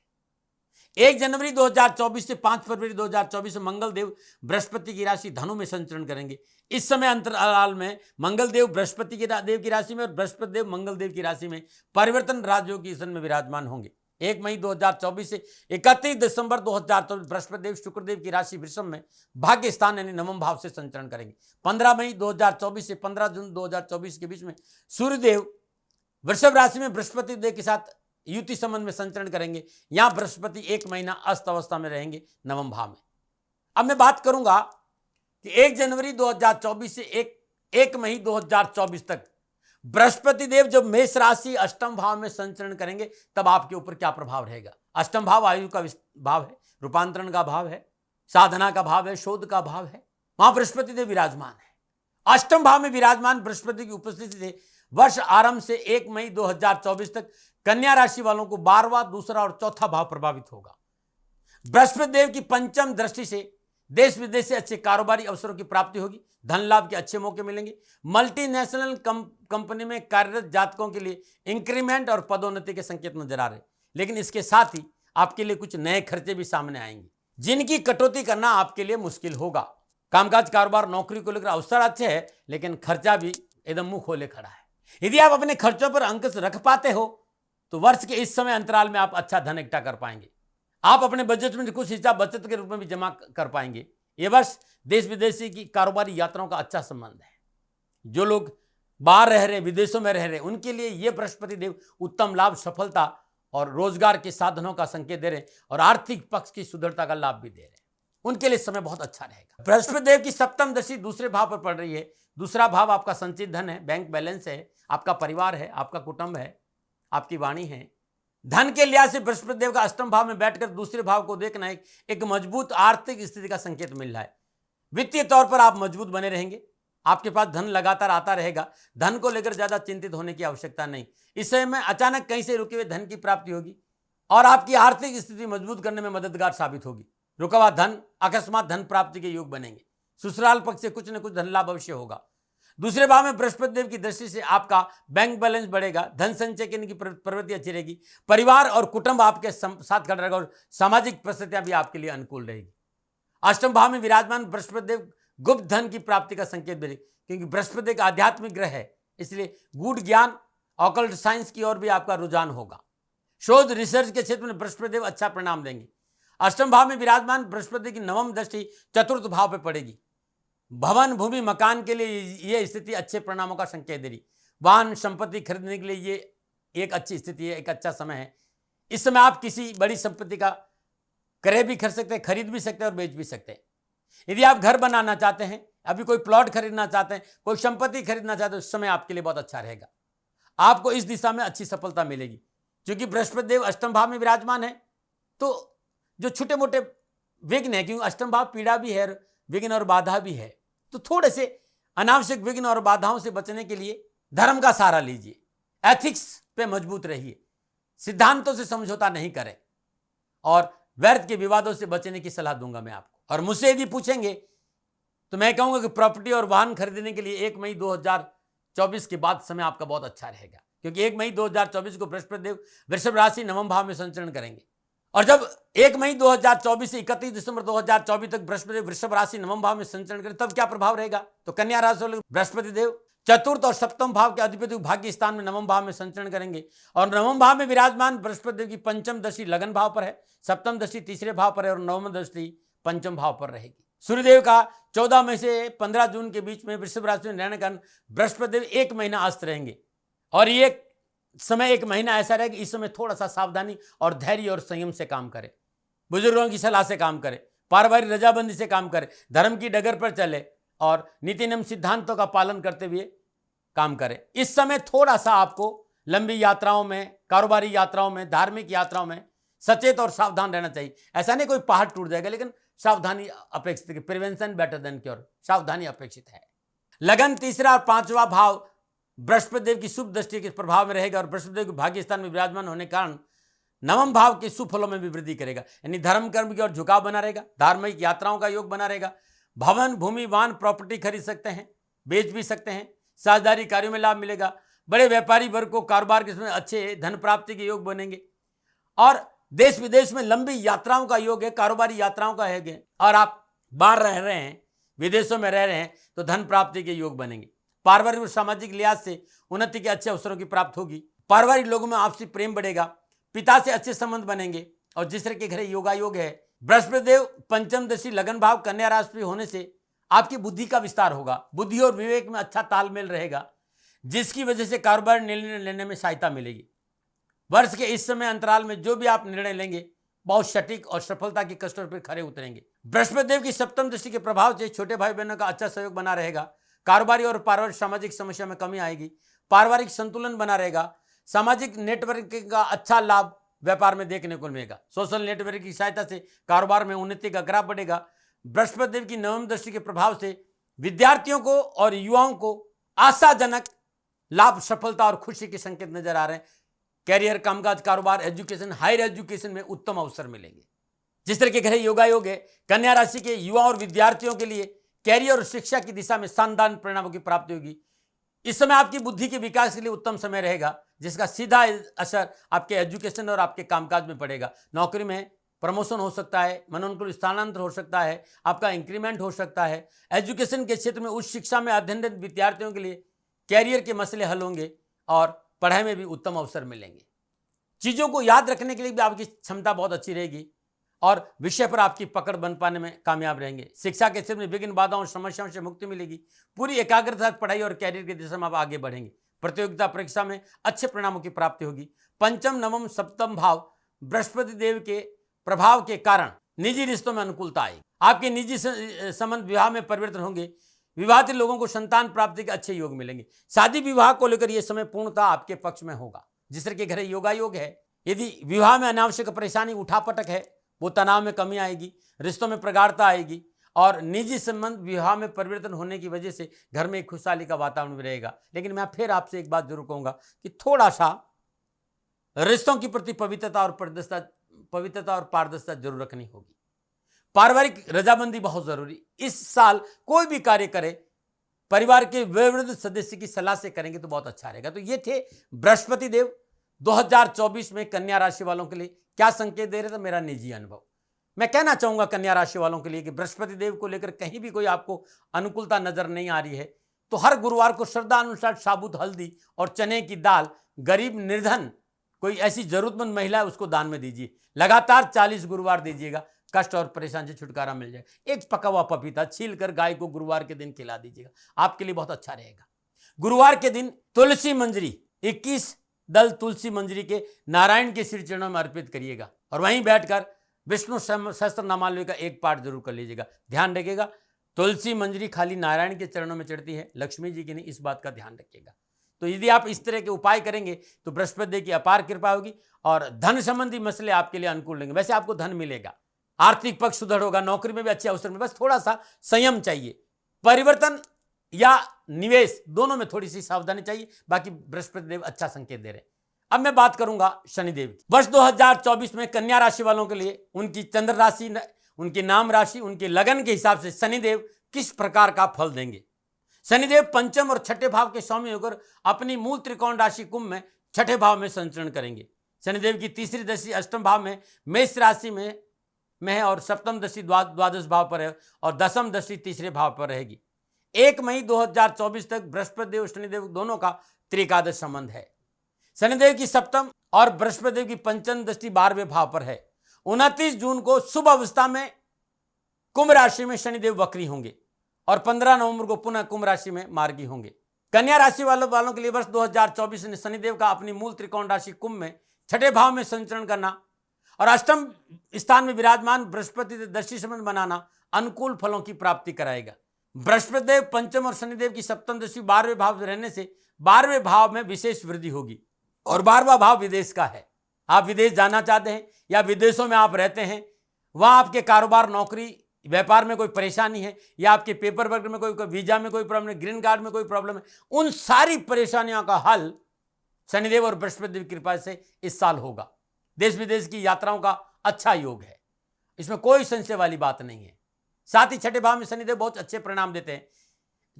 1 जनवरी 2024 से 5 फरवरी 2024 में मंगल देव बृहस्पति की राशि धनु में संचरण करेंगे। इस समय अंतराल में मंगल देव बृहस्पति के देव की राशि में और बृहस्पति देव मंगल देव की राशि में परिवर्तन राजयोग की सन में विराजमान होंगे। 1 मई 2024 से 31 दिसंबर 2024 बृहस्पति देव शुक्रदेव की राशि वृषभ में भाग्य स्थान यानी नवम भाव से संचरण करेंगे। 15 मई 2024 से 15 जून 2024 के बीच में सूर्यदेव वृषभ राशि में बृहस्पति देव के साथ युति संबंध में संचरण करेंगे। यहां बृहस्पति 1 महीना अस्त अवस्था में रहेंगे नवम भाव में। अब मैं बात करूंगा कि 1 जनवरी 2024 से 1 मई 2024 तक बृहस्पति देव जब मेष राशि अष्टम भाव में संचरण करेंगे तब आपके ऊपर क्या प्रभाव रहेगा। अष्टम भाव आयु का भाव है, रूपांतरण का भाव है, साधना का भाव है, शोध का भाव है। वहां बृहस्पति देव विराजमान है। अष्टम भाव में विराजमान बृहस्पति की उपस्थिति से वर्ष आरंभ से 1 मई 2024 तक कन्या राशि वालों को 12वां, दूसरा और चौथा भाव प्रभावित होगा। बृहस्पति देव की पंचम दृष्टि से देश विदेश से अच्छे कारोबारी अवसरों की प्राप्ति होगी, धन लाभ के अच्छे मौके मिलेंगे। मल्टीनेशनल कंपनी में कार्यरत जातकों के लिए इंक्रीमेंट और पदोन्नति के संकेत नजर आ रहे हैं, लेकिन इसके साथ ही आपके लिए कुछ नए खर्चे भी सामने आएंगे, जिनकी कटौती करना आपके लिए मुश्किल होगा। कामकाज कारोबार नौकरी को लेकर अवसर अच्छे है, लेकिन खर्चा भी एकदम मुंह खोले खड़ा है। यदि आप अपने खर्चों पर अंकुश रख पाते हो तो वर्ष के इस समय अंतराल में आप अच्छा धन इकट्ठा कर पाएंगे। आप अपने बजट में कुछ हिस्सा बचत के रूप में भी जमा कर पाएंगे। ये वर्ष देश विदेशी की कारोबारी यात्राओं का अच्छा संबंध है। जो लोग बाहर रह रहे, विदेशों में रह रहे, उनके लिए ये बृहस्पति देव उत्तम लाभ, सफलता और रोजगार के साधनों का संकेत दे रहे हैं और आर्थिक पक्ष की सुदृढ़ता का लाभ भी दे रहे हैं। उनके लिए समय बहुत अच्छा रहेगा। बृहस्पति देव की सप्तम दृष्टि दूसरे भाव पर पड़ रही है। दूसरा भाव आपका संचित धन है, बैंक बैलेंस है, आपका परिवार है, आपका कुटुंब है, आपकी वाणी है। धन के लिहाज से बृहस्पति देव का अष्टम भाव में बैठकर दूसरे भाव को देखना एक मजबूत आर्थिक स्थिति का संकेत मिल रहा है। वित्तीय तौर पर आप मजबूत बने रहेंगे, आपके पास धन लगातार आता रहेगा। धन को लेकर ज्यादा चिंतित होने की आवश्यकता नहीं। इस समय में अचानक कहीं से रुके हुए धन की प्राप्ति होगी और आपकी आर्थिक स्थिति मजबूत करने में मददगार साबित होगी। रुका हुआ धन, अकस्मात धन प्राप्ति के योग बनेंगे। ससुराल पक्ष से कुछ न कुछ धन लाभ अवश्य होगा। दूसरे भाव में बृहस्पति देव की दृष्टि से आपका बैंक बैलेंस बढ़ेगा, धन संचय करने की प्रवृत्ति अच्छी रहेगी। परिवार और कुटुंब आपके साथ खड़ा रहेगा और सामाजिक परिस्थितियां भी आपके लिए अनुकूल रहेगी। अष्टम भाव में विराजमान बृहस्पति देव गुप्त धन की प्राप्ति का संकेत भी, क्योंकि बृहस्पति एक आध्यात्मिक ग्रह है, इसलिए गूढ़ ज्ञान, ऑकल्ट साइंस की ओर भी आपका रुझान होगा। शोध रिसर्च के क्षेत्र में बृहस्पति देव अच्छा परिणाम देंगे। अष्टम भाव में विराजमान बृहस्पति की नवम दृष्टि चतुर्थ भाव पर पड़ेगी। भवन, भूमि, मकान के लिए यह स्थिति अच्छे परिणामों का संकेत दे रही। वाहन, संपत्ति खरीदने के लिए ये एक अच्छी स्थिति है, एक अच्छा समय है। इस समय आप किसी बड़ी संपत्ति का क्रय भी कर सकते हैं, खरीद भी सकते हैं और बेच भी सकते हैं। यदि आप घर बनाना चाहते हैं, अभी कोई प्लॉट खरीदना चाहते हैं, कोई संपत्ति खरीदना चाहते हैं, उस समय आपके लिए बहुत अच्छा रहेगा। आपको इस दिशा में अच्छी सफलता मिलेगी। क्योंकि बृहस्पति देव अष्टम भाव में विराजमान है, तो जो छोटे मोटे विघ्न है, क्योंकि अष्टम भाव पीड़ा भी है, विघ्न और बाधा भी है, तो थोड़े से अनावश्यक विघ्न और बाधाओं से बचने के लिए धर्म का सहारा लीजिए, एथिक्स पे मजबूत रहिए, सिद्धांतों से समझौता नहीं करें और व्यर्थ के विवादों से बचने की सलाह दूंगा मैं आपको। और मुझसे यदि पूछेंगे तो मैं कहूंगा कि प्रॉपर्टी और वाहन खरीदने के लिए 1 मई 2024 के बाद समय आपका बहुत अच्छा रहेगा, क्योंकि 1 मई 2024 को बृहस्पति देव वृषभ राशि नवम भाव में संचरण करेंगे। और जब 1 मई 2024 से 31 दिसंबर 2024 तक बृहस्पति देव वृषभ राशि नवम भाव में संचरण करें, तब क्या प्रभाव रहेगा? तो कन्या राशि वाले बृहस्पति देव चतुर्थ और सप्तम भाव के अधिपति भाग्य स्थान में नवम भाव में संचरण करेंगे। और नवम भाव में विराजमान बृहस्पति देव की पंचम दृष्टि लगन भाव पर है, सप्तम दृष्टि तीसरे भाव पर है और नवम दृष्टि पंचम भाव पर रहेगी। सूर्यदेव का 14 मई से 15 जून के बीच में वृषभ राशि में रहने के कारण बृहस्पति देव 1 महीना अस्त रहेंगे। और ये समय 1 महीना ऐसा रहेगा, इस समय थोड़ा सा सावधानी और धैर्य और संयम से काम करें, बुजुर्गों की सलाह से काम करें, पारिवारिक रजाबंदी से काम करें, धर्म की डगर पर चले और नीति नियम सिद्धांतों का पालन करते हुए काम करें। इस समय थोड़ा सा आपको लंबी यात्राओं में, कारोबारी यात्राओं में, धार्मिक यात्राओं में सचेत और सावधान रहना चाहिए। ऐसा नहीं कोई पहाड़ टूट जाएगा, लेकिन सावधानी अपेक्षित है। प्रिवेंशन बेटर देन क्योर, सावधानी अपेक्षित है। लगन तीसरा और पांचवा भाव बृहस्पति देव की शुभ दृष्टि के प्रभाव में रहेगा और बृहस्पति देव के भाग्य स्थान में विराजमान होने के कारण नवम भाव के शुभ फलों में भी वृद्धि करेगा, यानी धर्म कर्म की ओर झुकाव बना रहेगा, धार्मिक यात्राओं का योग बना रहेगा। भवन, भूमि, वाहन, प्रॉपर्टी खरीद सकते हैं, बेच भी सकते हैं, साझेदारी कार्यों में लाभ मिलेगा। बड़े व्यापारी वर्ग को कारोबार के समय अच्छे धन प्राप्ति के योग बनेंगे और देश विदेश में लंबी यात्राओं का योग है, कारोबारी यात्राओं का योग है। और आप बाहर रह रहे हैं, विदेशों में रह रहे हैं, तो धन प्राप्ति के योग बनेंगे। पारिवारिक और सामाजिक लिहाज से उन्नति के अच्छे अवसरों की प्राप्त होगी। पारिवारिक लोगों में आपसी प्रेम बढ़ेगा, पिता से अच्छे संबंध बनेंगे और जिस तरह के घर योगायोग है। बृहस्पति देव पंचम दृष्टि लगन भाव कन्या राशि होने से आपकी बुद्धि का विस्तार होगा, बुद्धि और विवेक में अच्छा तालमेल रहेगा, जिसकी वजह से कारोबार निर्णय लेने में सहायता मिलेगी। वर्ष के इस समय अंतराल में जो भी आप निर्णय लेंगे बहुत सटीक और सफलता की कष्टों पर खड़े उतरेंगे। बृहस्पति देव की सप्तम दृष्टि के प्रभाव से छोटे भाई बहनों का अच्छा सहयोग बना रहेगा। कारोबारी और पारिवारिक सामाजिक समस्या में कमी आएगी, पारिवारिक संतुलन बना रहेगा। सामाजिक नेटवर्किंग का अच्छा लाभ व्यापार में देखने को मिलेगा। सोशल नेटवर्क की सहायता से कारोबार में उन्नति का ग्राफ बढ़ेगा। बृहस्पति देव की नवम दृष्टि के प्रभाव से विद्यार्थियों को और युवाओं को आशाजनक लाभ, सफलता और खुशी के संकेत नजर आ रहे हैं। कैरियर, कामकाज, कारोबार, एजुकेशन, हायर एजुकेशन में उत्तम अवसर मिलेंगे। जिस तरह के ग्रह योगा योग है, कन्या राशि के युवा और विद्यार्थियों के लिए कैरियर और शिक्षा की दिशा में शानदार परिणामों की प्राप्ति होगी। इस समय आपकी बुद्धि के विकास के लिए उत्तम समय रहेगा, जिसका सीधा असर आपके एजुकेशन और आपके कामकाज में पड़ेगा। नौकरी में प्रमोशन हो सकता है, मनोनुकूल स्थानांतर हो सकता है, आपका इंक्रीमेंट हो सकता है। एजुकेशन के क्षेत्र में उच्च शिक्षा में अध्ययनरत विद्यार्थियों के लिए कैरियर के मसले हल होंगे और पढ़ाई में भी उत्तम अवसर मिलेंगे। चीज़ों को याद रखने के लिए भी आपकी क्षमता बहुत अच्छी रहेगी और विषय पर आपकी पकड़ बन पाने में कामयाब रहेंगे। शिक्षा के क्षेत्र में विभिन्न बाधाओं और समस्याओं से मुक्ति मिलेगी। पूरी एकाग्रता पढ़ाई और कैरियर की दिशा में आप आगे बढ़ेंगे। प्रतियोगिता परीक्षा में अच्छे परिणामों की प्राप्ति होगी। पंचम, नवम, सप्तम भाव बृहस्पति देव के प्रभाव के कारण निजी रिश्तों में अनुकूलता आएगी। आपके निजी संबंध विवाह में परिवर्तन होंगे। विवाहित लोगों को संतान प्राप्ति के अच्छे योग मिलेंगे। शादी विवाह को लेकर यह समय पूर्णतः आपके पक्ष में होगा। जिस तरह के घर योगा योग है, यदि विवाह में अनावश्यक परेशानी उठापटक है, वो तनाव में कमी आएगी, रिश्तों में प्रगाढ़ता आएगी और निजी संबंध विवाह में परिवर्तन होने की वजह से घर में एक खुशहाली का वातावरण भी रहेगा। लेकिन मैं फिर आपसे एक बात जरूर कहूंगा कि थोड़ा सा रिश्तों के प्रति पवित्रता और पारदर्शिता जरूर रखनी होगी। पारिवारिक रजामंदी बहुत जरूरी। इस साल कोई भी कार्य करे परिवार के वयोवृद्ध सदस्य की सलाह से करेंगे तो बहुत अच्छा रहेगा। तो ये थे बृहस्पति देव 2024 में कन्या राशि वालों के लिए क्या संकेत दे रहे थे, मेरा निजी अनुभव। मैं कहना चाहूंगा कन्या राशि वालों के लिए कि बृहस्पति देव को लेकर कहीं भी कोई आपको अनुकूलता नजर नहीं आ रही है तो हर गुरुवार को श्रद्धा अनुसार साबुत हल्दी और चने की दाल गरीब निर्धन कोई ऐसी जरूरतमंद महिला है उसको दान में दीजिए। लगातार 40 गुरुवार दीजिएगा, कष्ट और परेशानी से छुटकारा मिल जाएगा। एक पका हुआ पपीता छील कर गाय को गुरुवार के दिन खिला दीजिएगा, आपके लिए बहुत अच्छा रहेगा। गुरुवार के दिन तुलसी मंजरी 21 दल तुलसी मंजरी के नारायण के श्री चरणों में अर्पित करिएगा और वहीं बैठकर विष्णु सहस्त्र नामावली का एक पाठ जरूर कर लीजिएगा। ध्यान रखिएगा, तुलसी मंजरी खाली नारायण के चरणों में चढ़ती है, लक्ष्मी जी की नहीं, इस बात का ध्यान रखिएगा। तो यदि आप इस तरह के उपाय करेंगे तो बृहस्पति देव की अपार कृपा होगी और धन संबंधी मसले आपके लिए अनुकूल रहेंगे। वैसे आपको धन मिलेगा, आर्थिक पक्ष सुदृढ़ होगा, नौकरी में भी अच्छे अवसर में, बस थोड़ा सा संयम चाहिए। परिवर्तन या निवेश दोनों में थोड़ी सी सावधानी चाहिए। बाकी बृहस्पति देव अच्छा संकेत दे रहे हैं। अब मैं बात करूंगा शनिदेव की। वर्ष 2024 में कन्या राशि वालों के लिए उनकी चंद्र राशि, उनकी नाम राशि, उनके लगन के हिसाब से शनिदेव किस प्रकार का फल देंगे। शनिदेव पंचम और छठे भाव के स्वामी होकर अपनी मूल त्रिकोण राशि कुंभ में छठे भाव में संचरण करेंगे। शनिदेव की तीसरी दृष्टि अष्टम भाव में मेष राशि में है और सप्तम दृष्टि द्वादश भाव पर है और दसम दृष्टि तीसरे भाव पर रहेगी। 1 मई 2024 तक बृहस्पति देव शनिदेव दोनों का त्रिकादश संबंध है। शनिदेव की सप्तम और बृहस्पति देव की पंचम दृष्टि 12वें भाव पर है। 29 जून को शुभ अवस्था में कुंभ राशि में शनिदेव वक्री होंगे और 15 नवंबर को पुनः कुंभ राशि में मार्गी होंगे। कन्या राशि वालों के लिए वर्ष 2024 में शनिदेव का अपनी मूल त्रिकोण राशि कुंभ में छठे भाव में संचरण करना और अष्टम स्थान में विराजमान बृहस्पति दृष्टि संबंध बनाना अनुकूल फलों की प्राप्ति कराएगा। बृहस्पति देव पंचम और शनिदेव की सप्तम दृष्टि 12वें भाव रहने से 12वें भाव में विशेष वृद्धि होगी और 12वां भाव विदेश का है। आप विदेश जाना चाहते हैं या विदेशों में आप रहते हैं, वहां आपके कारोबार, नौकरी, व्यापार में कोई परेशानी है या आपके पेपर वर्क में कोई वीजा में कोई प्रॉब्लम है, ग्रीन कार्ड में कोई प्रॉब्लम है, उन सारी परेशानियों का हल शनिदेव और बृहस्पति देव की कृपा से इस साल होगा। देश विदेश की यात्राओं का अच्छा योग है, इसमें कोई संशय वाली बात नहीं है। साथ ही छठे भाव में शनिदेव बहुत अच्छे परिणाम देते हैं।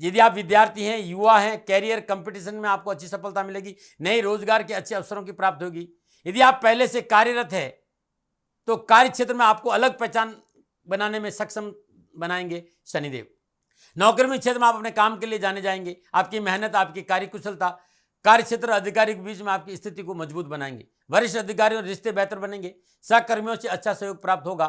यदि आप विद्यार्थी हैं, युवा हैं, कैरियर कंपटीशन में आपको अच्छी सफलता मिलेगी, नए रोजगार के अच्छे अवसरों की प्राप्ति होगी। यदि आप पहले से कार्यरत है तो कार्य क्षेत्र में आपको अलग पहचान बनाने में सक्षम बनाएंगे शनिदेव। नौकरी में क्षेत्र में आप अपने काम के लिए जाने जाएंगे। आपकी मेहनत, आपकी कार्यकुशलता कार्य क्षेत्र अधिकारी के बीच में आपकी स्थिति को मजबूत बनाएंगे। वरिष्ठ अधिकारियों रिश्ते बेहतर बनेंगे। सहकर्मियों से अच्छा सहयोग प्राप्त होगा।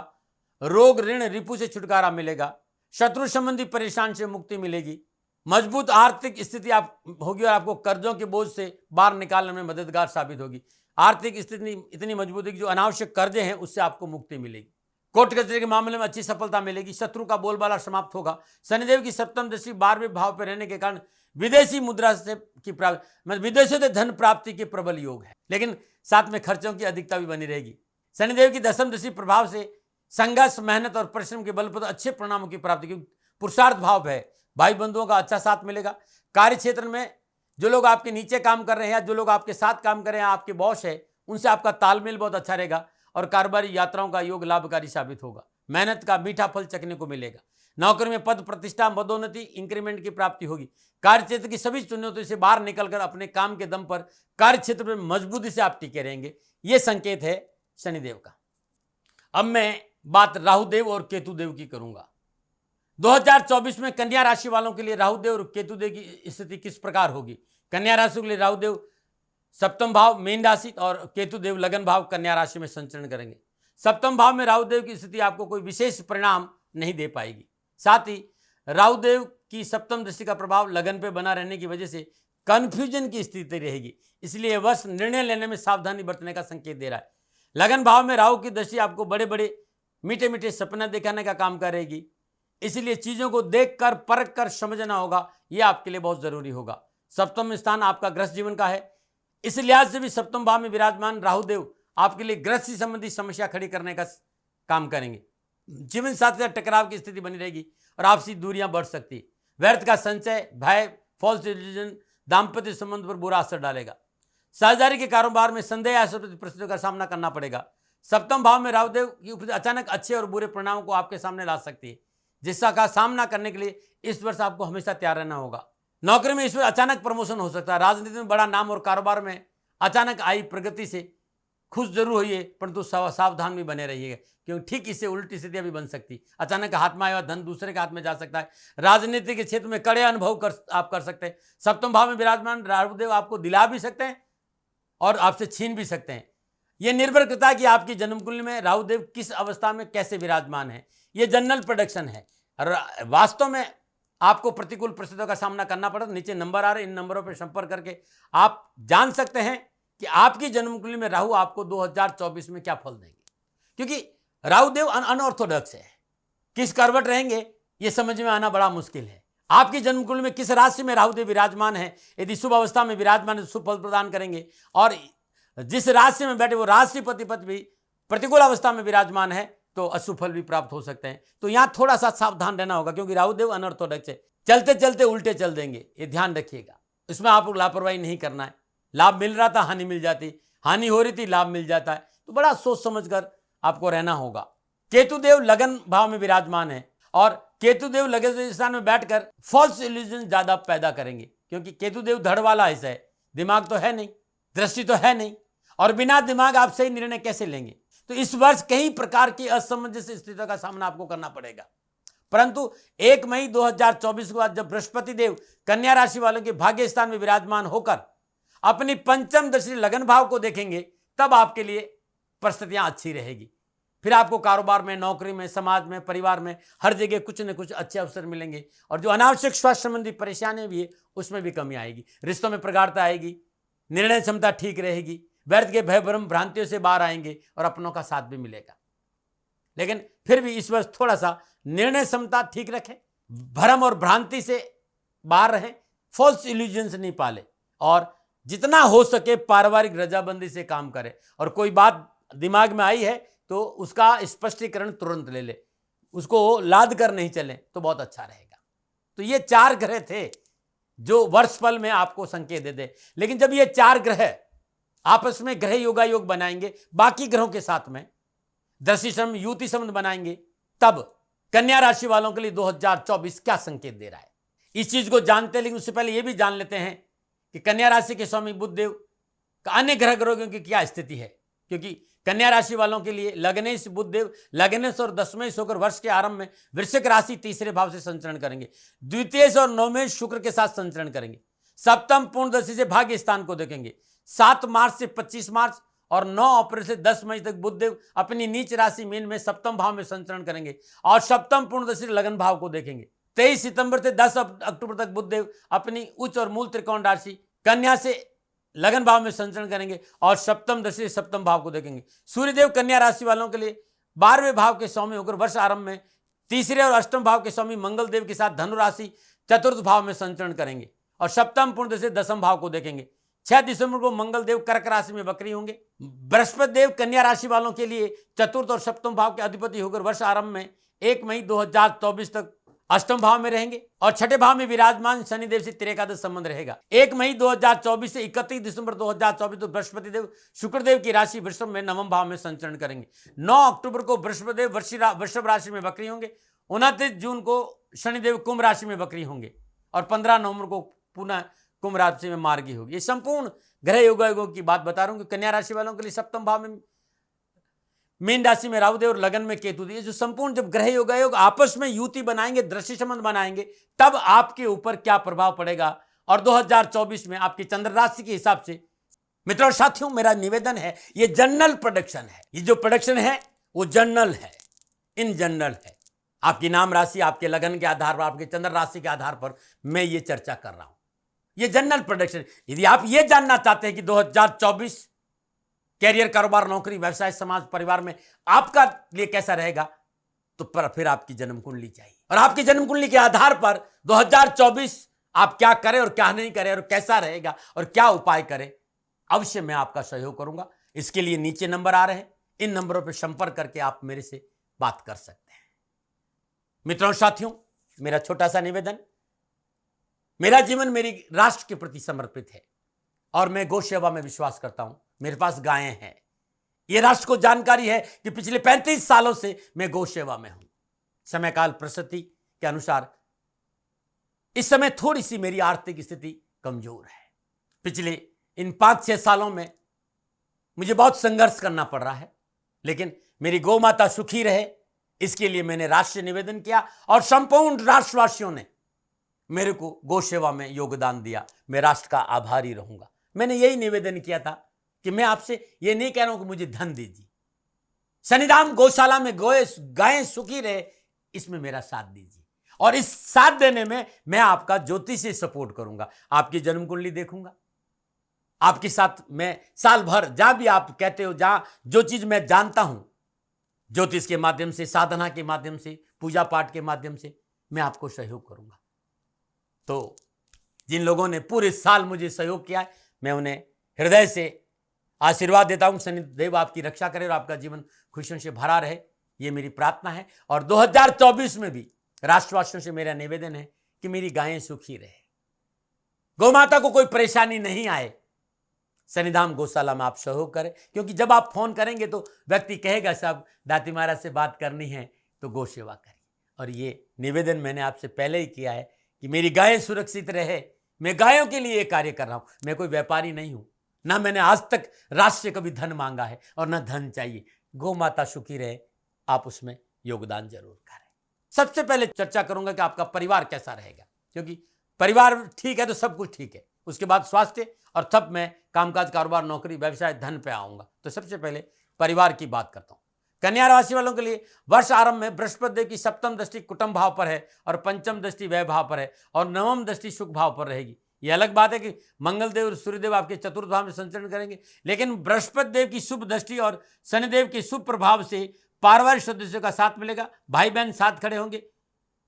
रोग, ऋण, रिपु से छुटकारा मिलेगा। शत्रु संबंधी परेशानी से मुक्ति मिलेगी। मजबूत आर्थिक स्थिति आप होगी और आपको कर्जों के बोझ से बाहर निकालने में मददगार साबित होगी। आर्थिक स्थिति इतनी मजबूत होगी, जो अनावश्यक कर्जे हैं उससे आपको मुक्ति मिलेगी। कोर्ट कचहरी के मामले में अच्छी सफलता मिलेगी। शत्रु का बोलबाला समाप्त होगा। शनिदेव की सप्तम दृष्टि 12वें भाव पर रहने के कारण विदेशी मुद्रा से की प्राप्ति, विदेशों से धन प्राप्ति के प्रबल योग है, लेकिन साथ में खर्चों की अधिकता भी बनी रहेगी। शनिदेव की दसम दृष्टि प्रभाव से संघर्ष, मेहनत और परिश्रम के बल पर अच्छे परिणामों की प्राप्ति, क्योंकि पुरुषार्थ भाव है। भाई बंधुओं का अच्छा साथ मिलेगा। कार्य क्षेत्र में जो लोग आपके नीचे काम कर रहे हैं या जो लोग आपके साथ काम कर रहे हैं, आपके बॉस है, उनसे आपका तालमेल बहुत अच्छा रहेगा और कारोबारी यात्राओं का योग लाभकारी साबित होगा। मेहनत का मीठा फल चखने को मिलेगा। नौकरी में पद प्रतिष्ठा, पदोन्नति, इंक्रीमेंट की प्राप्ति होगी। कार्यक्षेत्र की सभी चुनौतियों से बाहर निकलकर अपने काम के दम पर कार्यक्षेत्र में मजबूती से आप टिके रहेंगे। यह संकेत है शनिदेव का। अब मैं बात राहुदेव और केतुदेव की करूंगा। 2024 में कन्या राशि वालों के लिए राहुदेव और केतुदेव की स्थिति किस प्रकार होगी। कन्या राशि के लिए राहुदेव सप्तम भाव मीन राशि और केतुदेव लगन भाव कन्या राशि में संचरण करेंगे। सप्तम भाव में राहुदेव की स्थिति आपको कोई विशेष परिणाम नहीं दे पाएगी। साथ ही राहुदेव की सप्तम दृष्टि का प्रभाव लगन पे बना रहने की वजह से कंफ्यूजन की स्थिति रहेगी, इसलिए वर्ष निर्णय लेने में सावधानी बरतने का संकेत दे रहा है। लगन भाव में राहु की दृष्टि आपको बड़े बड़े मीठे मीठे सपने दिखाने का काम करेगी, इसलिए चीजों को देखकर परख कर समझना होगा, यह आपके लिए बहुत जरूरी होगा। सप्तम स्थान आपका गृहस्थ जीवन का है, इस लिहाज से भी सप्तम भाव में विराजमान राहुदेव आपके लिए गृहस्थी संबंधी समस्या खड़ी करने का काम करेंगे। जीवन साथी से टकराव की स्थिति बनी रहेगी और आपसी दूरियां बढ़ सकती है। व्यर्थ का संचय, भय, फॉल्स इल्यूजन दाम्पत्य संबंध पर बुरा असर डालेगा। साझेदारी के कारोबार में संदेह या परिस्थितियों का सामना करना पड़ेगा। सप्तम भाव में राहुदेव की उपस्थिति अचानक अच्छे और बुरे परिणामों को आपके सामने ला सकती है, जिसका सामना करने के लिए इस वर्ष आपको हमेशा तैयार रहना होगा। नौकरी में इस वर्ष अचानक प्रमोशन हो सकता है। राजनीति में बड़ा नाम और कारोबार में अचानक आई प्रगति से खुश जरूर होइए, परंतु सावधान भी बने रहिएगा, क्योंकि ठीक इससे उल्टी स्थितियां भी बन सकती। अचानक हाथ में आया हुआ धन दूसरे के हाथ में जा सकता है। राजनीति के क्षेत्र में कड़े अनुभव आप कर सकते हैं। सप्तम भाव में विराजमान राहुदेव आपको दिला भी सकते हैं और आपसे छीन भी सकते हैं। यह निर्भर करता है कि आपकी जन्म कुंडली में राहुदेव किस अवस्था में कैसे विराजमान है। यह जनरल प्रेडिक्शन है और वास्तव में आपको प्रतिकूल परिस्थितियों का सामना करना पड़ा। नीचे नंबर आ रहे, इन नंबरों पर संपर्क करके आप जान सकते हैं कि आपकी जन्म कुंडली में राहु आपको 2024 में क्या फल देंगे, क्योंकि राहुदेव अनऑर्थोडॉक्स है। किस करवट रहेंगे ये समझ में आना बड़ा मुश्किल है। आपकी जन्म कुंडली में किस राशि में राहुदेव विराजमान है, यदि शुभ अवस्था में विराजमान है तो शुभ फल प्रदान करेंगे, और जिस राशि में बैठे वो राशिपति पति भी प्रतिकूल अवस्था में विराजमान है तो अशुभ फल भी प्राप्त हो सकते हैं। तो यहां थोड़ा सा सावधान रहना होगा, क्योंकि राहुदेव अनऑर्थोडॉक्स है। चलते चलते उल्टे चल देंगे, ये ध्यान रखिएगा। इसमें आपको लापरवाही नहीं करना है। लाभ मिल रहा था, हानि मिल जाती, हानि हो रही थी, लाभ मिल जाता है, तो बड़ा सोच समझकर आपको रहना होगा। केतुदेव लगन भाव में विराजमान है और केतुदेव लगन स्थान में बैठकर फॉल्स इल्यूजन ज्यादा पैदा करेंगे, क्योंकि केतुदेव धड़ वाला हिस्सा है, दिमाग तो है नहीं, दृष्टि तो है नहीं, और बिना दिमाग आप सही निर्णय कैसे लेंगे। तो इस वर्ष कई प्रकार की असमंजस स्थितियों का सामना आपको करना पड़ेगा। परंतु 1 मई 2024 के बाद जब बृहस्पति देव कन्या राशि वालों के भाग्य स्थान में विराजमान होकर अपनी पंचम दृष्टि लगन भाव को देखेंगे, तब आपके लिए परिस्थितियां अच्छी रहेगी। फिर आपको कारोबार में, नौकरी में, समाज में, परिवार में हर जगह कुछ न कुछ अच्छे अवसर मिलेंगे, और जो अनावश्यक स्वास्थ्य संबंधी परेशानियां भी है उसमें भी कमी आएगी। रिश्तों में प्रगाढ़ता आएगी, निर्णय क्षमता ठीक रहेगी, व्यर्थ के भय भ्रम भ्रांतियों से बाहर आएंगे और अपनों का साथ भी मिलेगा। लेकिन फिर भी इस वर्ष थोड़ा सा निर्णय क्षमता ठीक रखें, भ्रम और भ्रांति से बाहर रहें, फॉल्स इल्यूजन्स नहीं पाले, और जितना हो सके पारिवारिक रजाबंदी से काम करें। और कोई बात दिमाग में आई है तो उसका स्पष्टीकरण तुरंत ले ले, उसको लाद कर नहीं चलें तो बहुत अच्छा रहेगा। तो ये 4 ग्रह थे जो वर्षफल में आपको संकेत दे दे। लेकिन जब ये 4 ग्रह आपस में ग्रह योगायोग बनाएंगे, बाकी ग्रहों के साथ में दृष्टि संबंध, युति संबंध बनाएंगे, तब कन्या राशि वालों के लिए 2024 क्या संकेत दे रहा है, इस चीज को जानते हैं। लेकिन उससे पहले यह भी जान लेते हैं कि कन्या राशि के स्वामी बुध देव का अन्य ग्रहों की क्या स्थिति है, क्योंकि कन्या राशि वालों के लिए लग्नेश बुध देव लग्नेश और दशमेश होकर वर्ष के आरंभ में वृश्चिक राशि तीसरे भाव से संचरण करेंगे, द्वितीय और नवमेश शुक्र के साथ संचरण करेंगे, सप्तम पूर्ण दशा से भाग्य स्थान को देखेंगे। 7 मार्च से 25 मार्च और 9 अप्रैल से 10 मई तक बुधदेव अपनी नीच राशि मीन में सप्तम भाव में संचरण करेंगे और सप्तम पूर्ण दशा लगन भाव को देखेंगे। 23 सितंबर से 10 अक्टूबर तक बुधदेव अपनी उच्च और मूल त्रिकोण राशि कन्या से लगन भाव में संचरण करेंगे और सप्तम दशा सप्तम भाव को देखेंगे। सूर्यदेव कन्या राशि वालों के लिए 12वें भाव के स्वामी होकर वर्ष आरंभ में तीसरे और अष्टम भाव के स्वामी मंगल देव के साथ धनु राशि चतुर्थ भाव में संचरण करेंगे और सप्तम पूर्ण दशा दसम भाव को देखेंगे। 6 दिसंबर को मंगल देव कर्क राशि में वक्री होंगे। बृहस्पति देव कन्या राशि वालों के लिए चतुर्थ और सप्तम भाव के अधिपति होकर वर्ष आरंभ में 1 मई 2024 तक अष्टम भाव में रहेंगे और छठे भाव में विराजमान शनिदेव से त्रिएकादश संबंध रहेगा। 1 मई 2024 से 31 दिसंबर 2024 तो बृहस्पति देव शुक्रदेव की राशि वृषभ में नवम भाव में संचरण करेंगे। 9 अक्टूबर को बृहस्पति देव वृषभ राशि में वक्री होंगे। 29 जून को शनिदेव कुंभ राशि में वक्री होंगे और 15 नवंबर को पुनः कुंभ राशि में मार्गी होगी। ये संपूर्ण ग्रह योगों की बात बता रहा हूं कि कन्या राशि वालों के लिए सप्तम भाव में मीन राशि में राहुदेव और लगन में केतु। ये जो संपूर्ण जब ग्रह योग आपस में युति बनाएंगे, दृष्टि संबंध बनाएंगे, तब आपके ऊपर क्या प्रभाव पड़ेगा और 2024 में आपकी चंद्र राशि के हिसाब से। मित्रों और साथियों, मेरा निवेदन है, ये जनरल प्रोडक्शन है। ये जो प्रोडक्शन है वो जनरल है, इन जनरल है। आपकी नाम राशि, आपके लगन के आधार पर, आपके चंद्र राशि के आधार पर मैं ये चर्चा कर रहा हूं। ये जनरल प्रोडक्शन। यदि आप ये जानना चाहते हैं कि 2024 कैरियर, कारोबार, नौकरी, व्यवसाय, समाज, परिवार में आपका लिए कैसा रहेगा, तो फिर आपकी जन्म कुंडली चाहिए और आपकी जन्म कुंडली के आधार पर 2024 आप क्या करें और क्या नहीं करें और कैसा रहेगा और क्या उपाय करें, अवश्य मैं आपका सहयोग करूंगा। इसके लिए नीचे नंबर आ रहे हैं, इन नंबरों पर संपर्क करके आप मेरे से बात कर सकते हैं। मित्रों साथियों, मेरा छोटा सा निवेदन, मेरा जीवन मेरी राष्ट्र के प्रति समर्पित है और मैं गौ सेवा में विश्वास करता हूं। मेरे पास गायें हैं। यह राष्ट्र को जानकारी है कि पिछले 35 सालों से मैं गौ सेवा में हूं। समय काल परिस्थिति के अनुसार इस समय थोड़ी सी मेरी आर्थिक स्थिति कमजोर है। पिछले इन 5-6 सालों में मुझे बहुत संघर्ष करना पड़ रहा है, लेकिन मेरी गौ माता सुखी रहे, इसके लिए मैंने राष्ट्र से निवेदन किया और संपूर्ण राष्ट्रवासियों ने मेरे को गौ सेवा में योगदान दिया। मैं राष्ट्र का आभारी रहूंगा। मैंने यही निवेदन किया था कि मैं आपसे ये नहीं कह रहा हूं कि मुझे धन दीजिए, शनिधाम गौशाला में गायें सुखी रहे, इसमें मेरा साथ दीजिए और इस साथ देने में मैं आपका ज्योतिष से सपोर्ट करूंगा। आपकी जन्म कुंडली देखूंगा, आपके साथ मैं साल भर जहां भी आप कहते हो, जहां जो चीज मैं जानता हूं, ज्योतिष के माध्यम से, साधना के माध्यम से, पूजा पाठ के माध्यम से मैं आपको सहयोग करूंगा। तो जिन लोगों ने पूरे साल मुझे सहयोग किया है, मैं उन्हें हृदय से आशीर्वाद देता हूं। शनिदेव आपकी रक्षा करे और आपका जीवन खुशियों से भरा रहे, ये मेरी प्रार्थना है। और 2024 में भी राष्ट्रवासियों से मेरा निवेदन है कि मेरी गायें सुखी रहे, गौ माता को कोई परेशानी नहीं आए। शनिधाम गौशाला में आप सहयोग करें, क्योंकि जब आप फोन करेंगे तो व्यक्ति कहेगा साहब दाती महाराज से बात करनी है तो गौ सेवा करिए। और ये निवेदन मैंने आपसे पहले ही किया है कि मेरी गायें सुरक्षित रहे। मैं गायों के लिए कार्य कर रहा हूं, मैं कोई व्यापारी नहीं हूं, ना मैंने आज तक राष्ट्र से कभी धन मांगा है और ना धन चाहिए। गौ माता सुखी रहे, आप उसमें योगदान जरूर करें। सबसे पहले चर्चा करूंगा कि आपका परिवार कैसा रहेगा, क्योंकि परिवार ठीक है तो सब कुछ ठीक है। उसके बाद स्वास्थ्य और तब मैं कामकाज, कारोबार, नौकरी, व्यवसाय, धन पे आऊंगा। तो सबसे पहले परिवार की बात करता हूं। कन्या राशि वालों के लिए वर्ष आरंभ में बृहस्पति देव की सप्तम दृष्टि कुटुंब भाव पर है और पंचम दृष्टि व्यय भाव पर है और नवम दृष्टि सुख भाव पर रहेगी। यह अलग बात है कि मंगलदेव और सूर्यदेव आपके चतुर्थ भाव में संचरण करेंगे, लेकिन बृहस्पति देव की शुभ दृष्टि और शनिदेव के शुभ प्रभाव से पारिवारिक सदस्यों का साथ मिलेगा, भाई बहन साथ खड़े होंगे।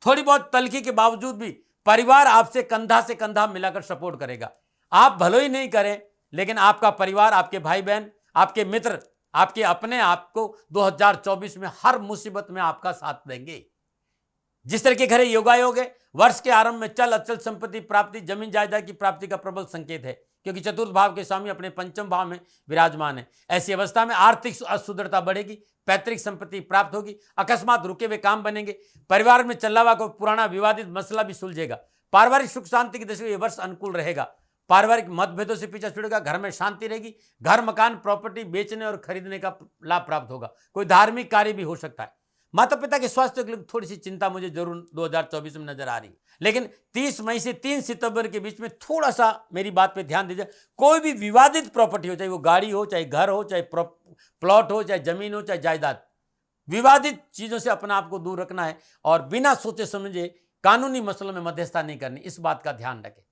थोड़ी बहुत तलखी के बावजूद भी परिवार आपसे कंधा से कंधा मिलाकर सपोर्ट करेगा। आप भलो ही नहीं करें, लेकिन आपका परिवार, आपके भाई बहन, आपके मित्र, आपके अपने आपको 2024 में हर मुसीबत में आपका साथ देंगे। जिस तरह के घरे योगायोग है, वर्ष के आरंभ में चल अचल संपत्ति प्राप्ति, जमीन जायदाद की प्राप्ति का प्रबल संकेत है, क्योंकि चतुर्थ भाव के स्वामी अपने पंचम भाव में विराजमान है। ऐसी अवस्था में आर्थिक सुदृढ़ता बढ़ेगी, पैतृक संपत्ति प्राप्त होगी, अकस्मात रुके हुए काम बनेंगे, परिवार में चल रहा कोई पुराना विवादित मसला भी सुलझेगा, पारिवारिक सुख शांति की दृष्टि से यह वर्ष अनुकूल रहेगा, पारिवारिक मतभेदों से पीछा छुड़ेगा, घर में शांति रहेगी, घर मकान प्रॉपर्टी बेचने और खरीदने का लाभ प्राप्त होगा, कोई धार्मिक कार्य भी हो सकता है। माता पिता के स्वास्थ्य के लिए थोड़ी सी चिंता मुझे जरूर 2024 में नजर आ रही है, लेकिन 30 मई से 3 सितंबर के बीच में थोड़ा सा मेरी बात पे ध्यान दीजिए। कोई भी विवादित प्रॉपर्टी हो, चाहे वो गाड़ी हो, चाहे घर हो, चाहे प्लॉट हो, चाहे जमीन हो, चाहे जायदाद, विवादित चीजों से अपना आप को दूर रखना है और बिना सोचे समझे कानूनी मसलों में मध्यस्थता नहीं करनी, इस बात का ध्यान रखें।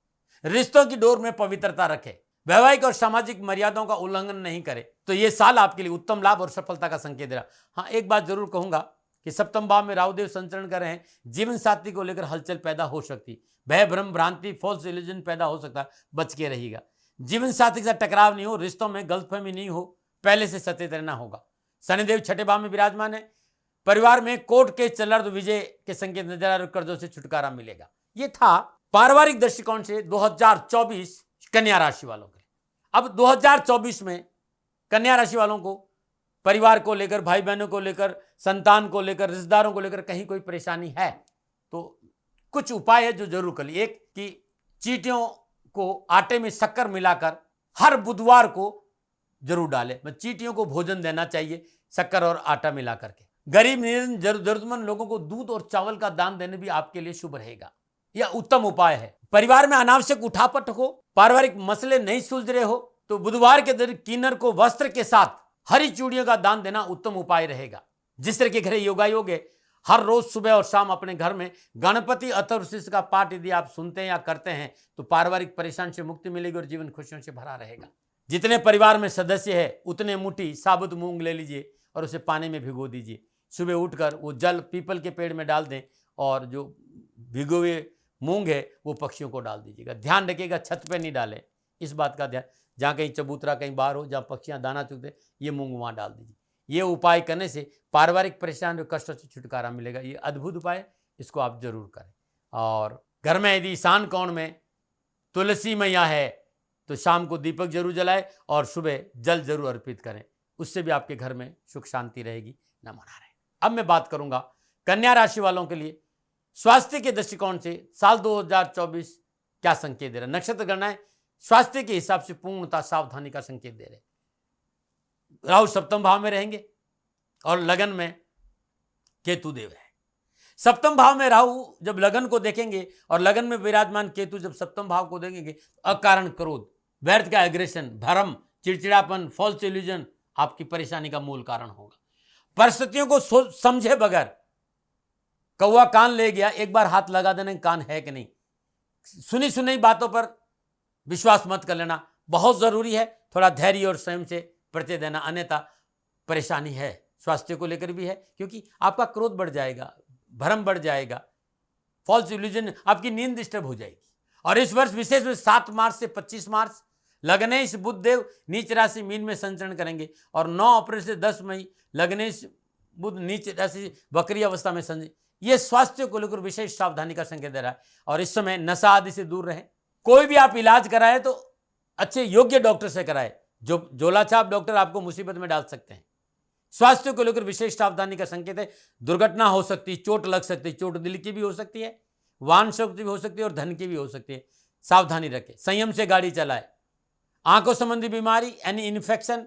रिश्तों की डोर में पवित्रता रखें, वैवाहिक और सामाजिक मर्यादाओं का उल्लंघन नहीं करें। तो ये साल आपके लिए उत्तम लाभ और सफलता का संकेत दे रहा। हाँ, एक बात जरूर कहूंगा कि सप्तम भाव में राहुदेव संचरण कर रहे हैं, जीवन साथी को लेकर हलचल पैदा हो सकती, भय भ्रम भ्रांति फॉल्स इल्यूजन पैदा हो सकता है, बच के रहिएगा। जीवन साथी के साथ टकराव नहीं हो, रिश्तों में गलतफहमी नहीं हो, पहले से सचेत रहना होगा। शनिदेव छठे भाव में विराजमान है, परिवार में कोर्ट केस चल रहा तो विजय के संकेत नजर आ रहे, कर्जों से छुटकारा मिलेगा। ये था पारिवारिक दृष्टिकोण से 2024 कन्या राशि वालों के लिए। अब 2024 में कन्या राशि वालों को परिवार को लेकर, भाई बहनों को लेकर, संतान को लेकर, रिश्तेदारों को लेकर कहीं कोई परेशानी है तो कुछ उपाय है जो जरूर कर लिए। एक कि चींटियों को आटे में शक्कर मिलाकर हर बुधवार को जरूर डालें। चींटियों को भोजन देना चाहिए शक्कर और आटा मिला करके। गरीब जरूरतमंद लोगों को दूध और चावल का दान देने भी आपके लिए शुभ रहेगा। यह उत्तम उपाय है। परिवार में अनावश्यक उठापट हो, पारिवारिक मसले नहीं सुलझ रहे हो तो बुधवार के दिन किन्नर को वस्त्र के साथ हरी चूड़ियों का दान देना उत्तम उपाय रहेगा। जिस तरह के घर योगायोग है, हर रोज सुबह और शाम अपने घर में गणपति अथर्वशीर्ष का पाठ यदि आप सुनते हैं या करते हैं तो पारिवारिक परेशानी से मुक्ति मिलेगी और जीवन खुशियों से भरा रहेगा। जितने परिवार में सदस्य है उतने मुट्ठी साबुत मूंग ले लीजिए और उसे पानी में भिगो दीजिए। सुबह उठकर वो जल पीपल के पेड़ में डाल दें और जो भिगो हुए मूंग है वो पक्षियों को डाल दीजिएगा। ध्यान रखिएगा छत पे नहीं डालें, इस बात का ध्यान। जहाँ कहीं चबूतरा कहीं बाहर हो, जहाँ पक्षियाँ दाना चुगते, ये मूंग वहाँ डाल दीजिए। ये उपाय करने से पारिवारिक परेशानी और कष्टों से छुटकारा मिलेगा। ये अद्भुत उपाय है, इसको आप जरूर करें। और घर में यदि ईशान कोण में तुलसी मैया है तो शाम को दीपक जरूर जलाए और सुबह जल जरूर अर्पित करें, उससे भी आपके घर में सुख शांति रहेगी। नमो नारायण। अब मैं बात करूंगा कन्या राशि वालों के लिए स्वास्थ्य के दृष्टिकोण से साल 2024 क्या संकेत दे रहा है। नक्षत्र गणनाएं स्वास्थ्य के हिसाब से पूर्णतः सावधानी का संकेत दे रहे। राहु सप्तम भाव में रहेंगे और लगन में केतु देव है। सप्तम भाव में राहु जब लगन को देखेंगे और लगन में विराजमान केतु जब सप्तम भाव को देखेंगे, अकारण क्रोध, व्यर्थ का एग्रेशन, भ्रम, चिड़चिड़ापन, फॉल्स इल्यूजन आपकी परेशानी का मूल कारण होगा। परिस्थितियों को समझे बगैर कौवा कान ले गया, एक बार हाथ लगा देने कान है कि नहीं। सुनी सुनी बातों पर विश्वास मत कर लेना, बहुत जरूरी है। थोड़ा धैर्य और संयम से परिचय देना, अन्यथा परेशानी है। स्वास्थ्य को लेकर भी है क्योंकि आपका क्रोध बढ़ जाएगा, भ्रम बढ़ जाएगा, फॉल्स इल्यूजन, आपकी नींद डिस्टर्ब हो जाएगी। और इस वर्ष विशेष में 7 मार्च से 25 मार्च लग्नेश बुध देव नीच राशि मीन में संचरण करेंगे और 9 अप्रैल से 10 मई लग्नेश बुध नीच राशि वक्री अवस्था में संचरण। यह स्वास्थ्य को लेकर विशेष सावधानी का संकेत दे रहा है। और इस समय नशा आदि से दूर रहें। कोई भी आप इलाज कराए तो अच्छे योग्य डॉक्टर से कराए, जो झोलाछाप डॉक्टर आपको मुसीबत में डाल सकते हैं। स्वास्थ्य को लेकर विशेष सावधानी का संकेत है। दुर्घटना हो सकती, चोट लग सकती, चोट दिल की भी हो सकती है, वाहन शक्ति भी हो सकती है और धन की भी हो सकती है। सावधानी रखें, संयम से गाड़ी चलाए। आंखों संबंधी बीमारी यानी इन्फेक्शन,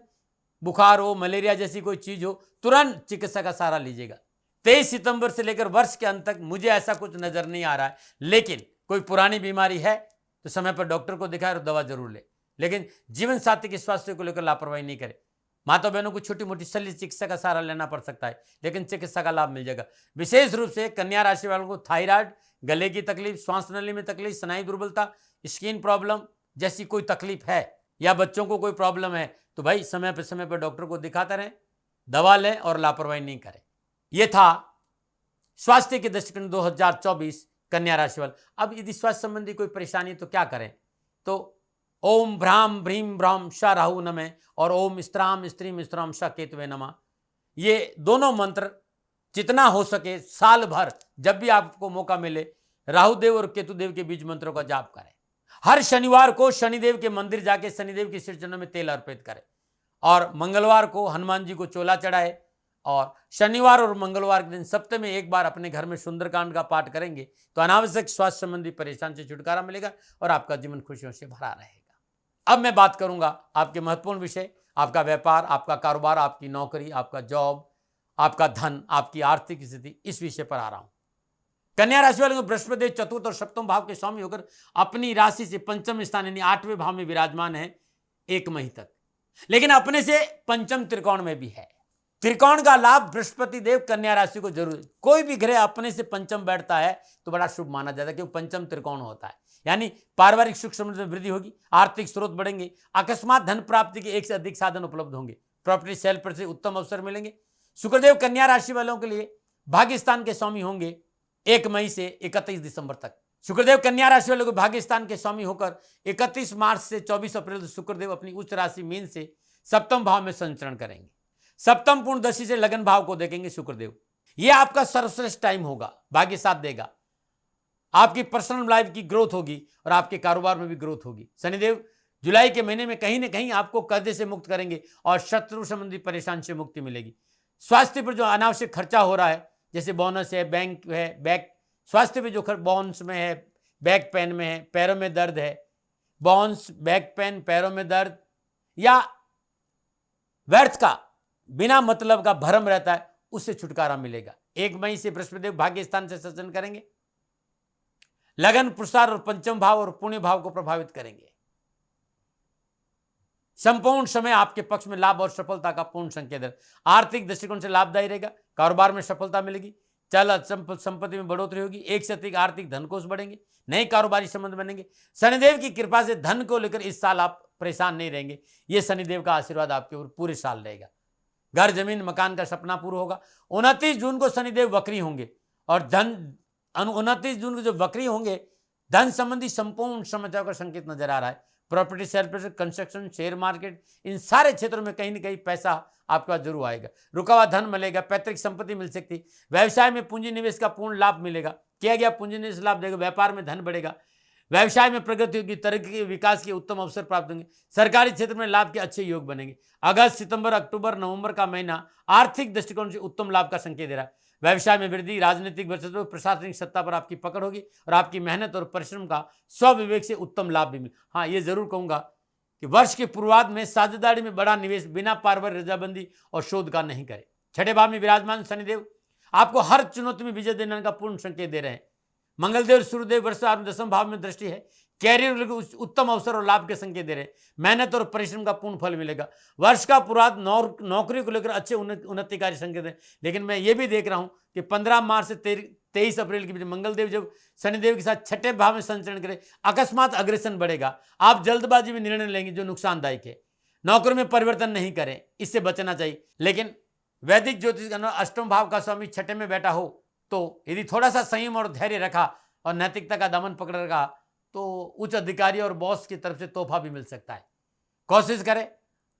बुखार हो, मलेरिया जैसी कोई चीज हो, तुरंत चिकित्सा का सहारा लीजिएगा। 23 सितंबर से लेकर वर्ष के अंत तक मुझे ऐसा कुछ नजर नहीं आ रहा है, लेकिन कोई पुरानी बीमारी है तो समय पर डॉक्टर को दिखाए और दवा जरूर ले। लेकिन जीवन साथी के स्वास्थ्य को लेकर लापरवाही नहीं करे। माता बहनों को छोटी मोटी शल्य चिकित्सा का सहारा लेना पड़ सकता है, लेकिन चिकित्सा का लाभ मिल जाएगा। विशेष रूप से कन्या राशि वालों को थायराइड, गले की तकलीफ, श्वास नली में तकलीफ, स्नायु दुर्बलता, स्किन प्रॉब्लम जैसी कोई तकलीफ है या बच्चों को कोई प्रॉब्लम है तो भाई समय पर डॉक्टर को दिखाते रहें, दवा लें और लापरवाही नहीं करें। यह था स्वास्थ्य के दृष्टिकोण 2024 कन्या राशि वाले। अब यदि स्वास्थ्य संबंधी कोई परेशानी तो क्या करें, तो ओम भ्राम भ्रीम भ्राम श राहु नमः और ओम स्त्राम स्त्रीम स्त्राम श केतवे नमः। ये दोनों मंत्र जितना हो सके साल भर जब भी आपको मौका मिले राहुदेव और केतुदेव के बीच मंत्रों का जाप करें। हर शनिवार को शनिदेव के मंदिर जाके शनिदेव के श्री चरणों में तेल अर्पित करें और मंगलवार को हनुमान जी को चोला चढ़ाए। और शनिवार और मंगलवार के दिन सप्ताह में एक बार अपने घर में सुंदरकांड का पाठ करेंगे तो अनावश्यक स्वास्थ्य संबंधी परेशानी से छुटकारा मिलेगा और आपका जीवन खुशियों से भरा रहेगा। अब मैं बात करूंगा आपके महत्वपूर्ण विषय, आपका व्यापार, आपका कारोबार, आपकी नौकरी, आपका जॉब, आपका धन, आपकी आर्थिक स्थिति, इस विषय पर आ रहा हूं। कन्या राशि वालों को बृहस्पति चतुर्थ और सप्तम भाव के स्वामी होकर अपनी राशि से पंचम स्थान यानी 8वें भाव में विराजमान है 1 मई तक, लेकिन अपने से पंचम त्रिकोण में भी है। त्रिकोण का लाभ बृहस्पति देव कन्या राशि को जरूर, कोई भी ग्रह अपने से पंचम बैठता है तो बड़ा शुभ माना जाता है, क्योंकि पंचम त्रिकोण होता है। यानी पारिवारिक सुख समृद्धि में वृद्धि होगी, आर्थिक स्रोत बढ़ेंगे, अकस्मात धन प्राप्ति के एक से अधिक साधन उपलब्ध होंगे, प्रॉपर्टी सेल पर से उत्तम अवसर मिलेंगे। शुक्रदेव कन्या राशि वालों के लिए भाग्य स्थान के स्वामी होंगे 1 मई से 31 दिसंबर तक। शुक्रदेव कन्या राशि वालों को भाग्य स्थान के स्वामी होकर 31 मार्च से 24 अप्रैल शुक्रदेव अपनी उच्च राशि मीन से सप्तम भाव में संचरण करेंगे। सप्तम पूर्ण दशा से लगन भाव को देखेंगे शुक्रदेव। यह आपका सर्वश्रेष्ठ टाइम होगा, भाग्य साथ देगा। आपकी पर्सनल लाइफ की ग्रोथ होगी और आपके कारोबार में भी ग्रोथ होगी। शनिदेव जुलाई के महीने में कहीं ना कहीं आपको कर्जे से मुक्त करेंगे और शत्रु संबंधी परेशानी से मुक्ति मिलेगी। स्वास्थ्य पर जो अनावश्यक खर्चा हो रहा है, जैसे बोनस है, बैंक है, बैक स्वास्थ्य पे जो बोन्स में है, बैक पेन में है, पैरों में दर्द है, बोन्स, बैक पेन, पैरों में दर्द या व्यर्थ का बिना मतलब का भ्रम रहता है, उससे छुटकारा मिलेगा। 1 मई से बृहस्पति भाग्य स्थान से सज्जन करेंगे, लगन, पुरुषार्थ और पंचम भाव और पुण्य भाव को प्रभावित करेंगे। संपूर्ण समय आपके पक्ष में लाभ और सफलता का पूर्ण संकेत है। आर्थिक दृष्टिकोण से लाभदायी रहेगा, कारोबार में सफलता मिलेगी, चल संपत्ति में बढ़ोतरी होगी, एक से अधिक आर्थिक धन कोष बढ़ेंगे, नए कारोबारी संबंध बनेंगे। शनिदेव की कृपा से धन को लेकर इस साल आप परेशान नहीं रहेंगे। यह शनिदेव का आशीर्वाद आपके ऊपर पूरे साल रहेगा। घर, जमीन, मकान का सपना पूरा होगा। 29 जून को शनिदेव वक्री होंगे और 29 जून को जो वक्री होंगे, धन संबंधी संपूर्ण समस्याओं का संकेत नजर आ रहा है। Property sale, construction, share market, इन सारे क्षेत्रों में कहीं ना कहीं पैसा आपके पास जरूर आएगा। रुका हुआ धन मिलेगा, पैतृक संपत्ति मिल सकती। व्यवसाय में पूंजी निवेश का पूर्ण लाभ मिलेगा, किया गया पूंजी निवेश लाभ देगा। व्यापार में धन बढ़ेगा, व्यवसाय में प्रगति होगी, तरक्की, विकास के उत्तम अवसर प्राप्त होंगे। सरकारी क्षेत्र में लाभ के अच्छे योग बनेंगे। अगस्त, सितंबर, अक्टूबर, नवंबर का महीना आर्थिक दृष्टिकोण से उत्तम लाभ का संकेत दे रहा है। व्यवसाय में वृद्धि, राजनीतिक वर्चस्व, प्रशासनिक सत्ता पर आपकी पकड़ होगी और आपकी मेहनत और परिश्रम का स्वविवेक से उत्तम लाभ भी मिले। हाँ, ये जरूर कहूंगा कि वर्ष के पूर्वार्ध में साझेदारी में बड़ा निवेश बिना पारवर, रजाबंदी और शोध का नहीं करे। 6ठे भाव में विराजमान शनिदेव आपको हर चुनौती में विजय देने का पूर्ण संकेत दे रहे हैं। मंगलदेव, सूर्यदेव वर्ष 10वें भाव में दृष्टि है, कैरियर उत्तम अवसर और लाभ के संकेत दे रहे हैं। मेहनत और परिश्रम का पूर्ण फल मिलेगा। वर्ष का पूर्वार्ध नौकरी को लेकर अच्छे उन्नतिकारी संकेत है। लेकिन मैं ये भी देख रहा हूं कि 15 मार्च से 23 अप्रैल के बीच मंगलदेव जब शनिदेव के साथ 6ठे भाव में संचरण करें, अकस्मात अग्रेसन बढ़ेगा। आप जल्दबाजी में निर्णय लेंगे जो नुकसानदायक है। नौकरी में परिवर्तन नहीं करें, इससे बचना चाहिए। लेकिन वैदिक ज्योतिष के अनुसार 8वें भाव का स्वामी 6ठे में बैठा हो तो यदि थोड़ा सा संयम और धैर्य रखा और नैतिकता का दामन पकड़ रखा तो उच्च अधिकारी और बॉस की तरफ से तोहफा भी मिल सकता है। कोशिश करें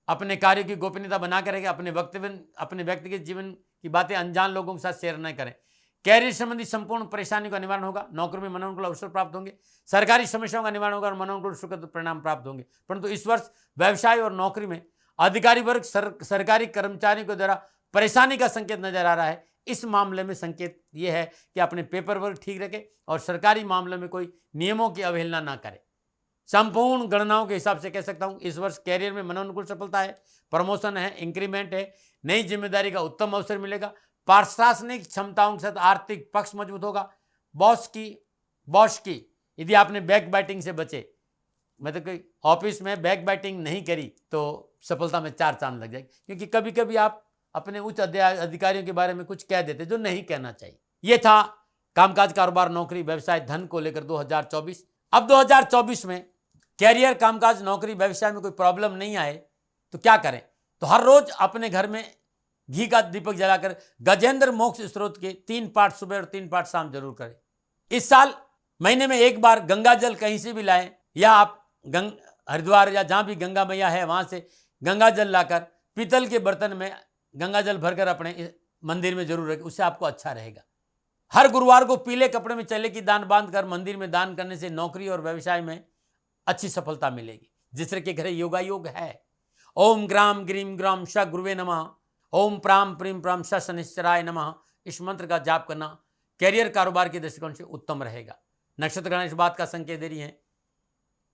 अपने कार्य की गोपनीयता बना कर रखें। अपने व्यक्तिगत जीवन की बातें अनजान लोगों के साथ शेयर न करें। कैरियर संबंधी संपूर्ण परेशानी का निवारण होगा। नौकरी में मनोनुकूल अवसर प्राप्त होंगे। सरकारी समस्याओं का निवारण होगा और मनोनुकूल सुखद परिणाम प्राप्त होंगे। परंतु इस वर्ष व्यवसाय और नौकरी में अधिकारी वर्ग सरकारी कर्मचारियों के द्वारा परेशानी का संकेत नजर आ रहा है। इस मामले में संकेत यह है कि अपने पेपर वर्क ठीक रखें और सरकारी मामलों में कोई नियमों की अवहेलना ना करें। संपूर्ण गणनाओं के हिसाब से कह सकता हूं इस वर्ष कैरियर में मनोनुकूल सफलता है, प्रमोशन है, इंक्रीमेंट है, नई जिम्मेदारी का उत्तम अवसर मिलेगा। प्रशासनिक क्षमताओं के साथ आर्थिक पक्ष मजबूत होगा। बॉस की यदि आपने बैक बाइटिंग से बचे, मतलब कि ऑफिस में बैक बाइटिंग नहीं करी तो सफलता में 4 चांद लग जाएगी। क्योंकि कभी कभी आप अपने उच्च अधिकारियों के बारे में कुछ कह देते जो नहीं कहना चाहिए। यह था कामकाज, कारोबार, नौकरी, व्यवसाय, धन को लेकर 2024। अब 2024 में कैरियर, कामकाज, नौकरी, व्यवसाय में कोई प्रॉब्लम नहीं आए तो क्या करें? तो हर रोज अपने घर में घी का दीपक जलाकर गजेंद्र मोक्ष स्रोत के 3 पाठ सुबह और 3 पाठ शाम जरूर करें। इस साल महीने में 1 बार गंगा जल कहीं से भी लाएं या आप हरिद्वार या जहां भी गंगा मैया है वहां से गंगा जल लाकर पीतल के बर्तन में गंगा जल भरकर अपने मंदिर में जरूर रखें, उससे आपको अच्छा रहेगा। हर गुरुवार को पीले कपड़े में चले की दान बांध कर मंदिर में दान करने से नौकरी और व्यवसाय में अच्छी सफलता मिलेगी। जिससे के घर योगा योग है। ओम ग्राम ग्रीम ग्राम श गुरुवे नमः, ओम प्राम प्रीम प्राम श शनिश्चराय नमः, इस मंत्र का जाप करना कैरियर, कारोबार के दृष्टिकोण से उत्तम रहेगा। नक्षत्र गणना इस बात का संकेत दे रही है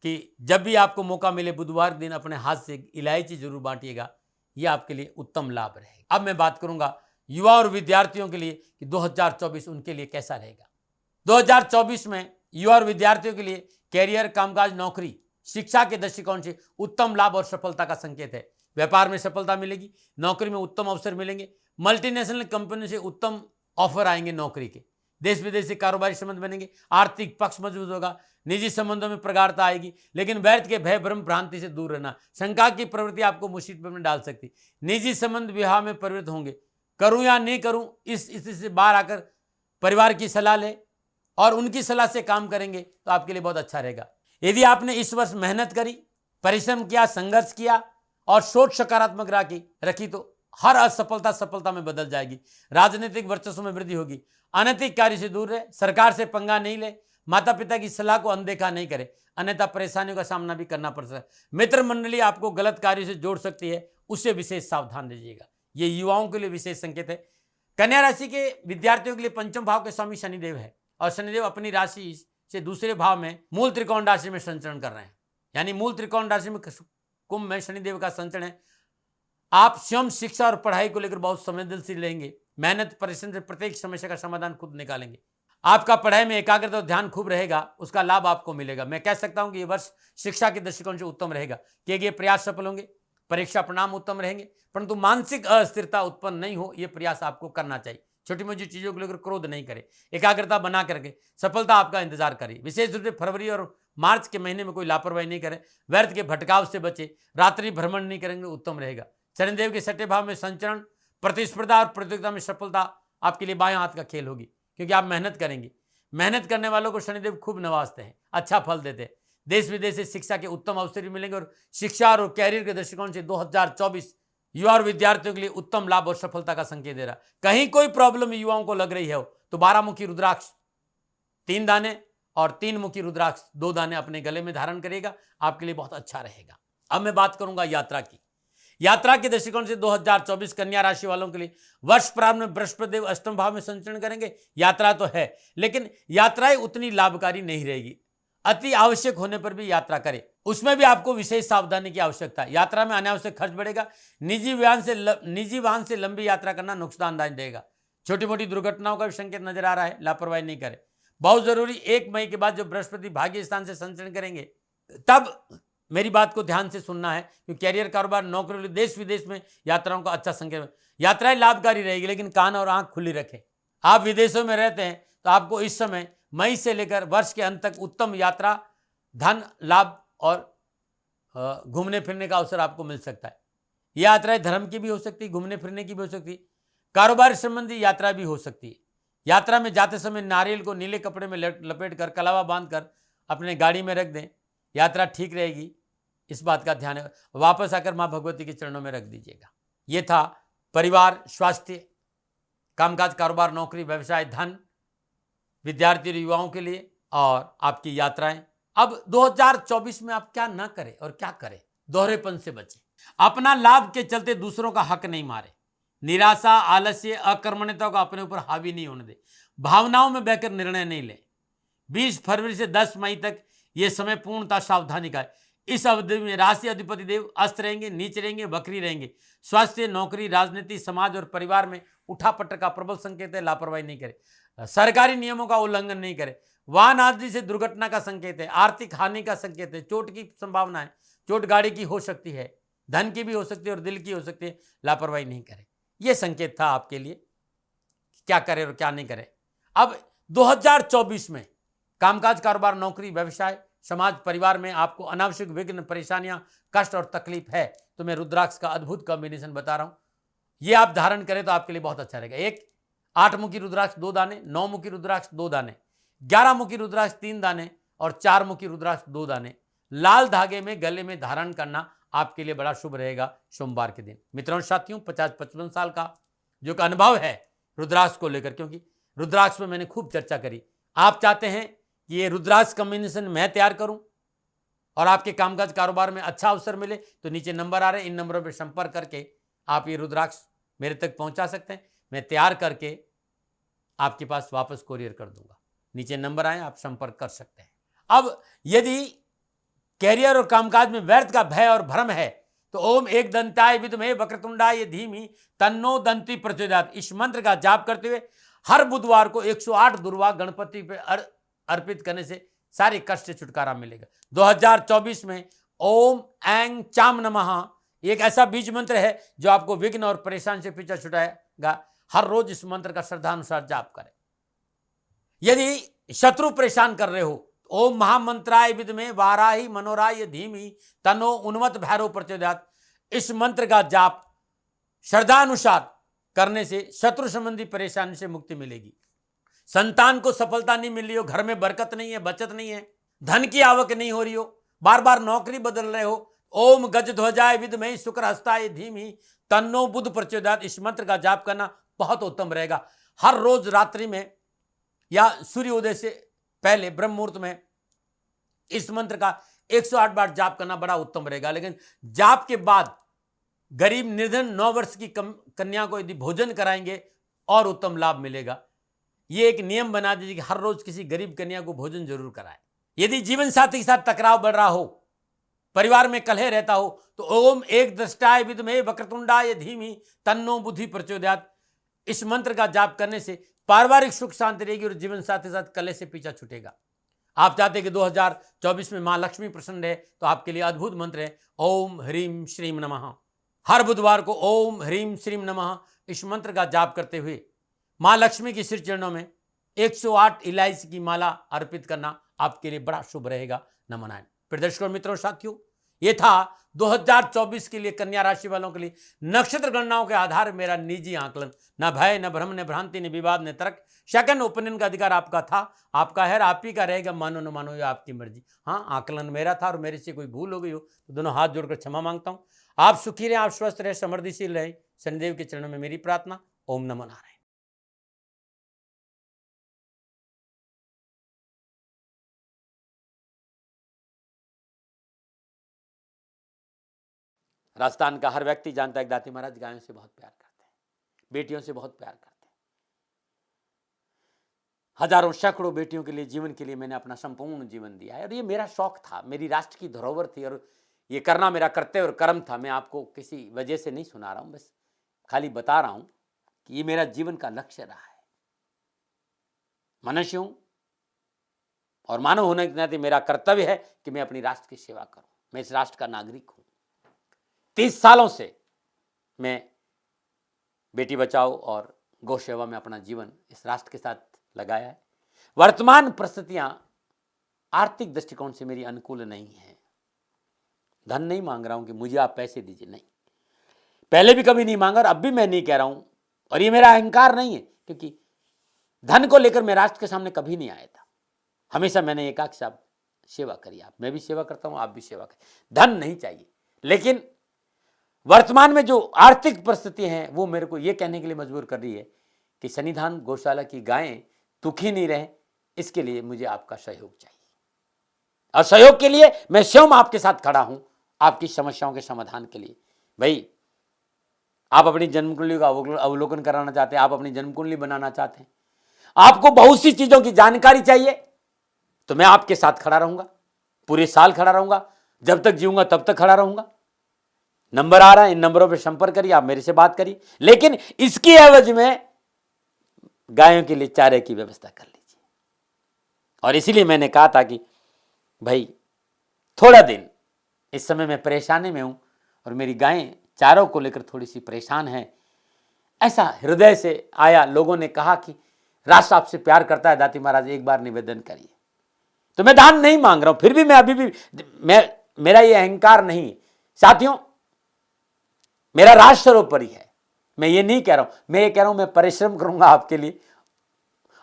कि जब भी आपको मौका मिले बुधवार दिन अपने हाथ से इलायची जरूर बांटिएगा, यह आपके लिए उत्तम लाभ रहेगा। अब मैं बात करूंगा युवा और विद्यार्थियों के लिए कि 2024 उनके लिए कैसा रहेगा। 2024 में युवा और विद्यार्थियों के लिए कैरियर, कामकाज, नौकरी, शिक्षा के दृष्टिकोण से उत्तम लाभ और सफलता का संकेत है। व्यापार में सफलता मिलेगी, नौकरी में उत्तम अवसर मिलेंगे, मल्टीनेशनल कंपनी से उत्तम ऑफर आएंगे नौकरी के, देश विदेश से कारोबारी संबंध बनेंगे, आर्थिक पक्ष मजबूत होगा, निजी संबंधों में प्रगाढ़ता आएगी। लेकिन व्यर्थ के भय भ्रम भ्रांति से दूर रहना, शंका की प्रवृत्ति आपको मुसीबत में डाल सकती। निजी संबंध विवाह में परिवर्तित होंगे, करूं या नहीं करूं इस स्थिति से बाहर आकर परिवार की सलाह ले और उनकी सलाह से काम करेंगे तो आपके लिए बहुत अच्छा रहेगा। यदि आपने इस वर्ष मेहनत करी, परिश्रम किया, संघर्ष किया और सोच सकारात्मक रखी तो हर असफलता सफलता में बदल जाएगी। राजनीतिक वर्चस्व में वृद्धि होगी। अनैतिक कार्य से दूर रहे, सरकार से पंगा नहीं ले, माता पिता की सलाह को अनदेखा नहीं करे, अन्यथा परेशानियों का सामना भी करना पड़ सकता है। मित्र मंडली आपको गलत कार्य से जोड़ सकती है, उससे विशेष सावधान रहिएगा। ये युवाओं के लिए विशेष संकेत है। कन्या राशि के विद्यार्थियों के लिए पंचम भाव के स्वामी शनिदेव है और शनिदेव अपनी राशि से दूसरे भाव में मूल त्रिकोण राशि में संचरण कर रहे हैं। यानी मूल त्रिकोण राशि में कुंभ में शनिदेव का संचरण है। आप स्वयं शिक्षा और पढ़ाई को लेकर बहुत संवेदनशील रहेंगे। मेहनत परिश्रम से प्रत्येक समस्या का समाधान खुद निकालेंगे। आपका पढ़ाई में एकाग्रता और ध्यान खूब रहेगा, उसका लाभ आपको मिलेगा। मैं कह सकता हूं कि ये वर्ष शिक्षा के दृष्टिकोण से उत्तम रहेगा। किए गए प्रयास सफल होंगे, परीक्षा परिणाम उत्तम रहेंगे, परंतु मानसिक अस्थिरता उत्पन्न नहीं हो, यह प्रयास आपको करना चाहिए। छोटी मोटी चीजों को लेकर क्रोध नहीं करें, एकाग्रता बना करके सफलता आपका इंतजार करिए। विशेष रूप से फरवरी और मार्च के महीने में कोई लापरवाही नहीं करें, व्यर्थ के भटकाव से बचे, रात्रि भ्रमण नहीं करेंगे, उत्तम रहेगा। शनिदेव के छठे भाव में संचरण, प्रतिस्पर्धा और प्रतियोगिता में सफलता आपके लिए बाएं हाथ का खेल होगी, क्योंकि आप मेहनत करेंगे। मेहनत करने वालों को शनिदेव खूब नवाजते हैं, अच्छा फल देते हैं। देश विदेश से शिक्षा के उत्तम अवसर भी मिलेंगे और शिक्षा और कैरियर के दृष्टिकोण से 2024 युवा और विद्यार्थियों के लिए उत्तम लाभ और सफलता का संकेत दे रहा। कहीं कोई प्रॉब्लम युवाओं को लग रही है तो 12 मुखी रुद्राक्ष 3 दाने और 3 मुखी रुद्राक्ष 2 दाने अपने गले में धारण करेगा, आपके लिए बहुत अच्छा रहेगा। अब मैं बात करूंगा यात्रा की। यात्रा के दृष्टिकोण से 2024 कन्या राशि वालों के लिए वर्ष प्रारंभ में बृहस्पति देव अष्टम भाव में संचरण करेंगे। यात्रा तो है, लेकिन यात्राएं उतनी लाभकारी नहीं रहेगी। अति आवश्यक होने पर भी यात्रा करें, उसमें भी आपको विशेष सावधानी की आवश्यकता है। यात्रा में अनावश्यक खर्च बढ़ेगा। निजी वाहन से लंबी यात्रा करना नुकसानदायक रहेगा। छोटी मोटी दुर्घटनाओं का भी संकेत नजर आ रहा है, लापरवाही नहीं करें। बहुत जरूरी 1 मई के बाद जो बृहस्पति भाग्य स्थान से संचरण करेंगे, तब मेरी बात को ध्यान से सुनना है, क्योंकि कैरियर, कारोबार, नौकरी, देश विदेश में यात्राओं का अच्छा संकेत। यात्राएं लाभकारी रहेगी, लेकिन कान और आंख खुली रखें। आप विदेशों में रहते हैं तो आपको इस समय मई से लेकर वर्ष के अंत तक उत्तम यात्रा, धन लाभ और घूमने फिरने का अवसर आपको मिल सकता है। यह यात्राएं धर्म की भी हो सकती है, घूमने फिरने की भी हो सकती है, कारोबार संबंधी यात्रा भी हो सकती है। यात्रा में जाते समय नारियल को नीले कपड़े में लपेट कर कलावा बांधकर अपने गाड़ी में रख दें, यात्रा ठीक रहेगी। इस बात का ध्यान है। वापस आकर मां भगवती के चरणों में रख दीजिएगा। यह था परिवार, स्वास्थ्य, कामकाज, कारोबार, नौकरी, व्यवसाय, धन, विद्यार्थी और युवाओं के लिए और आपकी यात्राएं। अब 2024 में आप क्या ना करें और क्या करें? दोहरेपन से बचें। अपना लाभ के चलते दूसरों का हक नहीं मारे। निराशा, आलस्य, अकर्मण्यता को अपने ऊपर हावी नहीं होने दे। भावनाओं में बहकर निर्णय नहीं ले। 20 फरवरी से 10 मई तक यह समय पूर्णतः सावधानी का है। इस अवधि में राशि अधिपति देव अस्त रहेंगे, नीच रहेंगे, वक्री रहेंगे। स्वास्थ्य, नौकरी, राजनीति, समाज और परिवार में उठापटक का प्रबल संकेत है। लापरवाही नहीं करे, सरकारी नियमों का उल्लंघन नहीं करे। वाहन आदि से दुर्घटना का संकेत है, आर्थिक हानि का संकेत है, चोट की संभावना है। चोट गाड़ी की हो सकती है, धन की भी हो सकती है और दिल की हो सकती है। लापरवाही नहीं करे। यह संकेत था आपके लिए, क्या करें और क्या नहीं करें। अब 2024 में कामकाज, कारोबार, नौकरी, व्यवसाय, समाज, परिवार में आपको अनावश्यक विघ्न, परेशानियां, कष्ट और तकलीफ है, तो मैं रुद्राक्ष का अद्भुत कॉम्बिनेशन बता रहा हूं। ये आप धारण करें तो आपके लिए बहुत अच्छा रहेगा। 1 8 मुखी रुद्राक्ष 2 दाने, 9 मुखी रुद्राक्ष 2 दाने, 11 मुखी रुद्राक्ष 3 दाने और 4 मुखी रुद्राक्ष 2 दाने लाल धागे में गले में धारण करना आपके लिए बड़ा शुभ रहेगा सोमवार के दिन। मित्रों, साथियों, 50-55 साल का जो का अनुभव है रुद्राक्ष को लेकर, क्योंकि रुद्राक्ष में मैंने खूब चर्चा करी। आप चाहते हैं कि ये रुद्राक्ष कॉम्बिनेशन मैं तैयार करूं और आपके कामकाज, कारोबार में अच्छा अवसर मिले, तो नीचे नंबर आ रहे हैं, इन नंबरों पर संपर्क करके आप ये रुद्राक्ष मेरे तक पहुंचा सकते हैं। मैं तैयार करके आपके पास वापस कोरियर कर दूंगा। नीचे नंबर आए, आप संपर्क कर सकते हैं। अब यदि कैरियर और कामकाज में व्यर्थ का भय और भ्रम है, तो ओम एक दंताय विद्महे वक्रतुंडाय धीमहि तन्नो दंती प्रचोदयात्, इस मंत्र का जाप करते हुए हर बुधवार को 108 दुर्वा गणपति पे अर्पित करने से सारे कष्ट से छुटकारा मिलेगा। 2024 में ओम ऐं चाम नमः एक ऐसा बीज मंत्र है जो आपको विघ्न और परेशान से पीछा छुटाएगा। हर रोज इस मंत्र का श्रद्धानुसार जाप करें। यदि शत्रु परेशान कर रहे हो, ओम महामंत्राय विद्महे वाराही मनोराय धीमहि तन्नो उन्मत्त भैरव प्रचोदयात्, इस मंत्र का जाप श्रद्धानुसार करने से शत्रु संबंधी परेशानी से मुक्ति मिलेगी। संतान को सफलता नहीं मिल रही हो, घर में बरकत नहीं है, बचत नहीं है, धन की आवक नहीं हो रही हो, बार बार नौकरी बदल रहे हो, ओम गजध्वजाय विद्महे शुक्रहस्ताय धीमहि तन्नो बुध प्रचोदयात्, इस मंत्र का जाप करना बहुत उत्तम रहेगा। हर रोज रात्रि में या सूर्योदय से पहले ब्रह्म मुहूर्त में इस मंत्र का 108 बार जाप करना बड़ा उत्तम रहेगा। लेकिन जाप के बाद गरीब निर्धन 9 वर्ष की कन्या को यदि भोजन कराएंगे और उत्तम लाभ मिलेगा। ये एक नियम बना दीजिए कि हर रोज किसी गरीब कन्या को भोजन जरूर कराएं। यदि जीवन साथी के साथ टकराव बढ़ रहा हो, परिवार में कलह रहता हो, तो ओम एक दृष्टाय विद्महे वक्रतुंडाय धीमहि तन्नो बुद्धि प्रचोदयात्, इस मंत्र का जाप करने से पारिवारिक सुख शांति रहेगी और जीवन साथी के साथ कलह से पीछा छूटेगा। आप चाहते हैं कि 2024 में मां लक्ष्मी प्रसन्न रहे, तो आपके लिए अद्भुत मंत्र है ओम ह्रीम श्रीम नमः। हर बुधवार को ओम ह्रीम श्रीम नमः इस मंत्र का जाप करते हुए मां लक्ष्मी के सिर चरणों में 108 इलायची की माला अर्पित करना आपके लिए बड़ा शुभ रहेगा। नमो नारायण। प्रिय दर्शकों मित्रों साथियों, ये था 2024 के लिए कन्या राशि वालों के लिए नक्षत्र गणनाओं के आधार पर मेरा निजी आकलन। न भय, न भ्रम, न भ्रांति, न विवाद, न तर्क, सेकंड ओपिनियन का अधिकार आपका था, आपका है, आप ही का रहेगा। मानो न मानो ये आपकी मर्जी। हाँ, आकलन मेरा था और मेरे से कोई भूल हो गई हो तो दोनों हाथ जोड़कर क्षमा मांगता हूं। आप सुखी रहें, आप स्वस्थ रहें, समृद्धिशील रहें, शनिदेव के चरणों में मेरी प्रार्थना। ओम नमो नारायण। राजस्थान का हर व्यक्ति जानता है कि दाती महाराज गायों से बहुत प्यार करते हैं, बेटियों से बहुत प्यार करते हैं। हजारों सैकड़ों बेटियों के लिए, जीवन के लिए मैंने अपना संपूर्ण जीवन दिया है और ये मेरा शौक था, मेरी राष्ट्र की धरोहर थी और ये करना मेरा कर्तव्य और कर्म था। मैं आपको किसी वजह से नहीं सुना रहा हूं, बस खाली बता रहा हूं कि ये मेरा जीवन का लक्ष्य रहा है। मनुष्य हूं और मानव होने के नाते मेरा कर्तव्य है कि मैं अपनी राष्ट्र की सेवा करूं। मैं इस राष्ट्र का नागरिक हूं। 30 सालों से मैं बेटी बचाओ और गौ सेवा में अपना जीवन इस राष्ट्र के साथ लगाया है। वर्तमान परिस्थितियां आर्थिक दृष्टिकोण से मेरी अनुकूल नहीं है। धन नहीं मांग रहा हूं कि मुझे आप पैसे दीजिए, नहीं, पहले भी कभी नहीं मांगा और अब भी मैं नहीं कह रहा हूं। और ये मेरा अहंकार नहीं है, क्योंकि धन को लेकर मैं राष्ट्र के सामने कभी नहीं आया था। हमेशा मैंने एक आख साहब सेवा करी, आप, मैं भी सेवा करता हूं, आप भी सेवा करें। धन नहीं चाहिए, लेकिन वर्तमान में जो आर्थिक परिस्थिति हैं वो मेरे को ये कहने के लिए मजबूर कर रही है कि सन्निधान गौशाला की गायें दुखी नहीं रहे, इसके लिए मुझे आपका सहयोग चाहिए। और सहयोग के लिए मैं स्वयं आपके साथ खड़ा हूं, आपकी समस्याओं के समाधान के लिए। भाई, आप अपनी जन्म कुंडली का अवलोकन कराना चाहते हैं, आप अपनी जन्म कुंडली बनाना चाहते हैं, आपको बहुत सी चीजों की जानकारी चाहिए, तो मैं आपके साथ खड़ा रहूंगा, पूरे साल खड़ा रहूंगा, जब तक जीऊंगा तब तक खड़ा रहूंगा। नंबर आ रहा है, इन नंबरों पर संपर्क करिए, आप मेरे से बात करिए, लेकिन इसकी एवज में गायों के लिए चारे की व्यवस्था कर लीजिए। और इसीलिए मैंने कहा था कि भाई थोड़ा दिन, इस समय मैं परेशानी में हूं और मेरी गायें चारों को लेकर थोड़ी सी परेशान हैं। ऐसा हृदय से आया, लोगों ने कहा कि राष्ट्र आपसे प्यार करता है दाती महाराज, एक बार निवेदन करिए। तो मैं दान नहीं मांग रहा हूं, फिर भी मैं अभी भी, मेरा ये अहंकार नहीं साथियों, मेरा राष्ट्र सर्वोपरि है। मैं ये नहीं कह रहा हूं, मैं ये कह रहा हूं मैं परिश्रम करूंगा आपके लिए,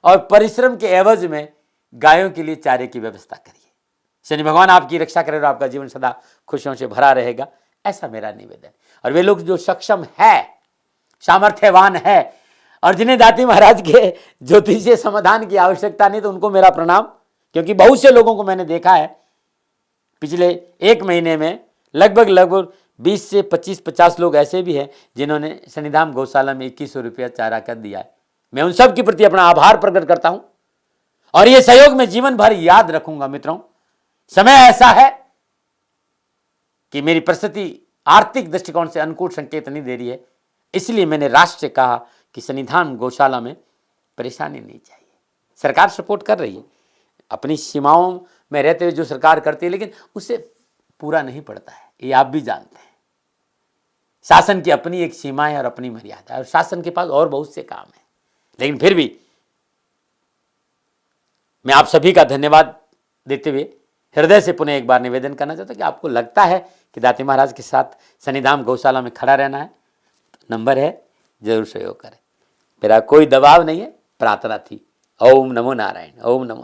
और परिश्रम के एवज में गायों के लिए चारे की व्यवस्था करिए। शनि भगवान आपकी रक्षा करे और आपका जीवन सदा खुशियों से भरा रहेगा, ऐसा मेरा निवेदन। और वे लोग जो सक्षम है, सामर्थ्यवान है और जिन्हें दाती महाराज के ज्योतिषीय समाधान की आवश्यकता नहीं, तो उनको मेरा प्रणाम। क्योंकि बहुत से लोगों को मैंने देखा है पिछले 1 महीने में, लगभग 20 से 25-50 लोग ऐसे भी हैं जिन्होंने सन्निधान गौशाला में 2100 रुपया चारा कर दिया है। मैं उन सब के प्रति अपना आभार प्रकट करता हूं और ये सहयोग मैं जीवन भर याद रखूंगा। मित्रों, समय ऐसा है कि मेरी परिस्थिति आर्थिक दृष्टिकोण से अनुकूल संकेत नहीं दे रही है, इसलिए मैंने राष्ट्र से कहा कि सन्निधान गौशाला में परेशानी नहीं चाहिए। सरकार सपोर्ट कर रही है, अपनी सीमाओं में रहते हुए जो सरकार करती है, लेकिन उससे पूरा नहीं पड़ता है, ये आप भी जानते हैं। शासन की अपनी एक सीमा है और अपनी मर्यादा है, और शासन के पास और बहुत से काम है। लेकिन फिर भी मैं आप सभी का धन्यवाद देते हुए हृदय से पुनः एक बार निवेदन करना चाहता हूं कि आपको लगता है कि दाती महाराज के साथ सन्निधान गौशाला में खड़ा रहना है, तो नंबर है, जरूर सहयोग करें। मेरा कोई दबाव नहीं है, प्रार्थना थी। ओम नमो नारायण। ओम नमो।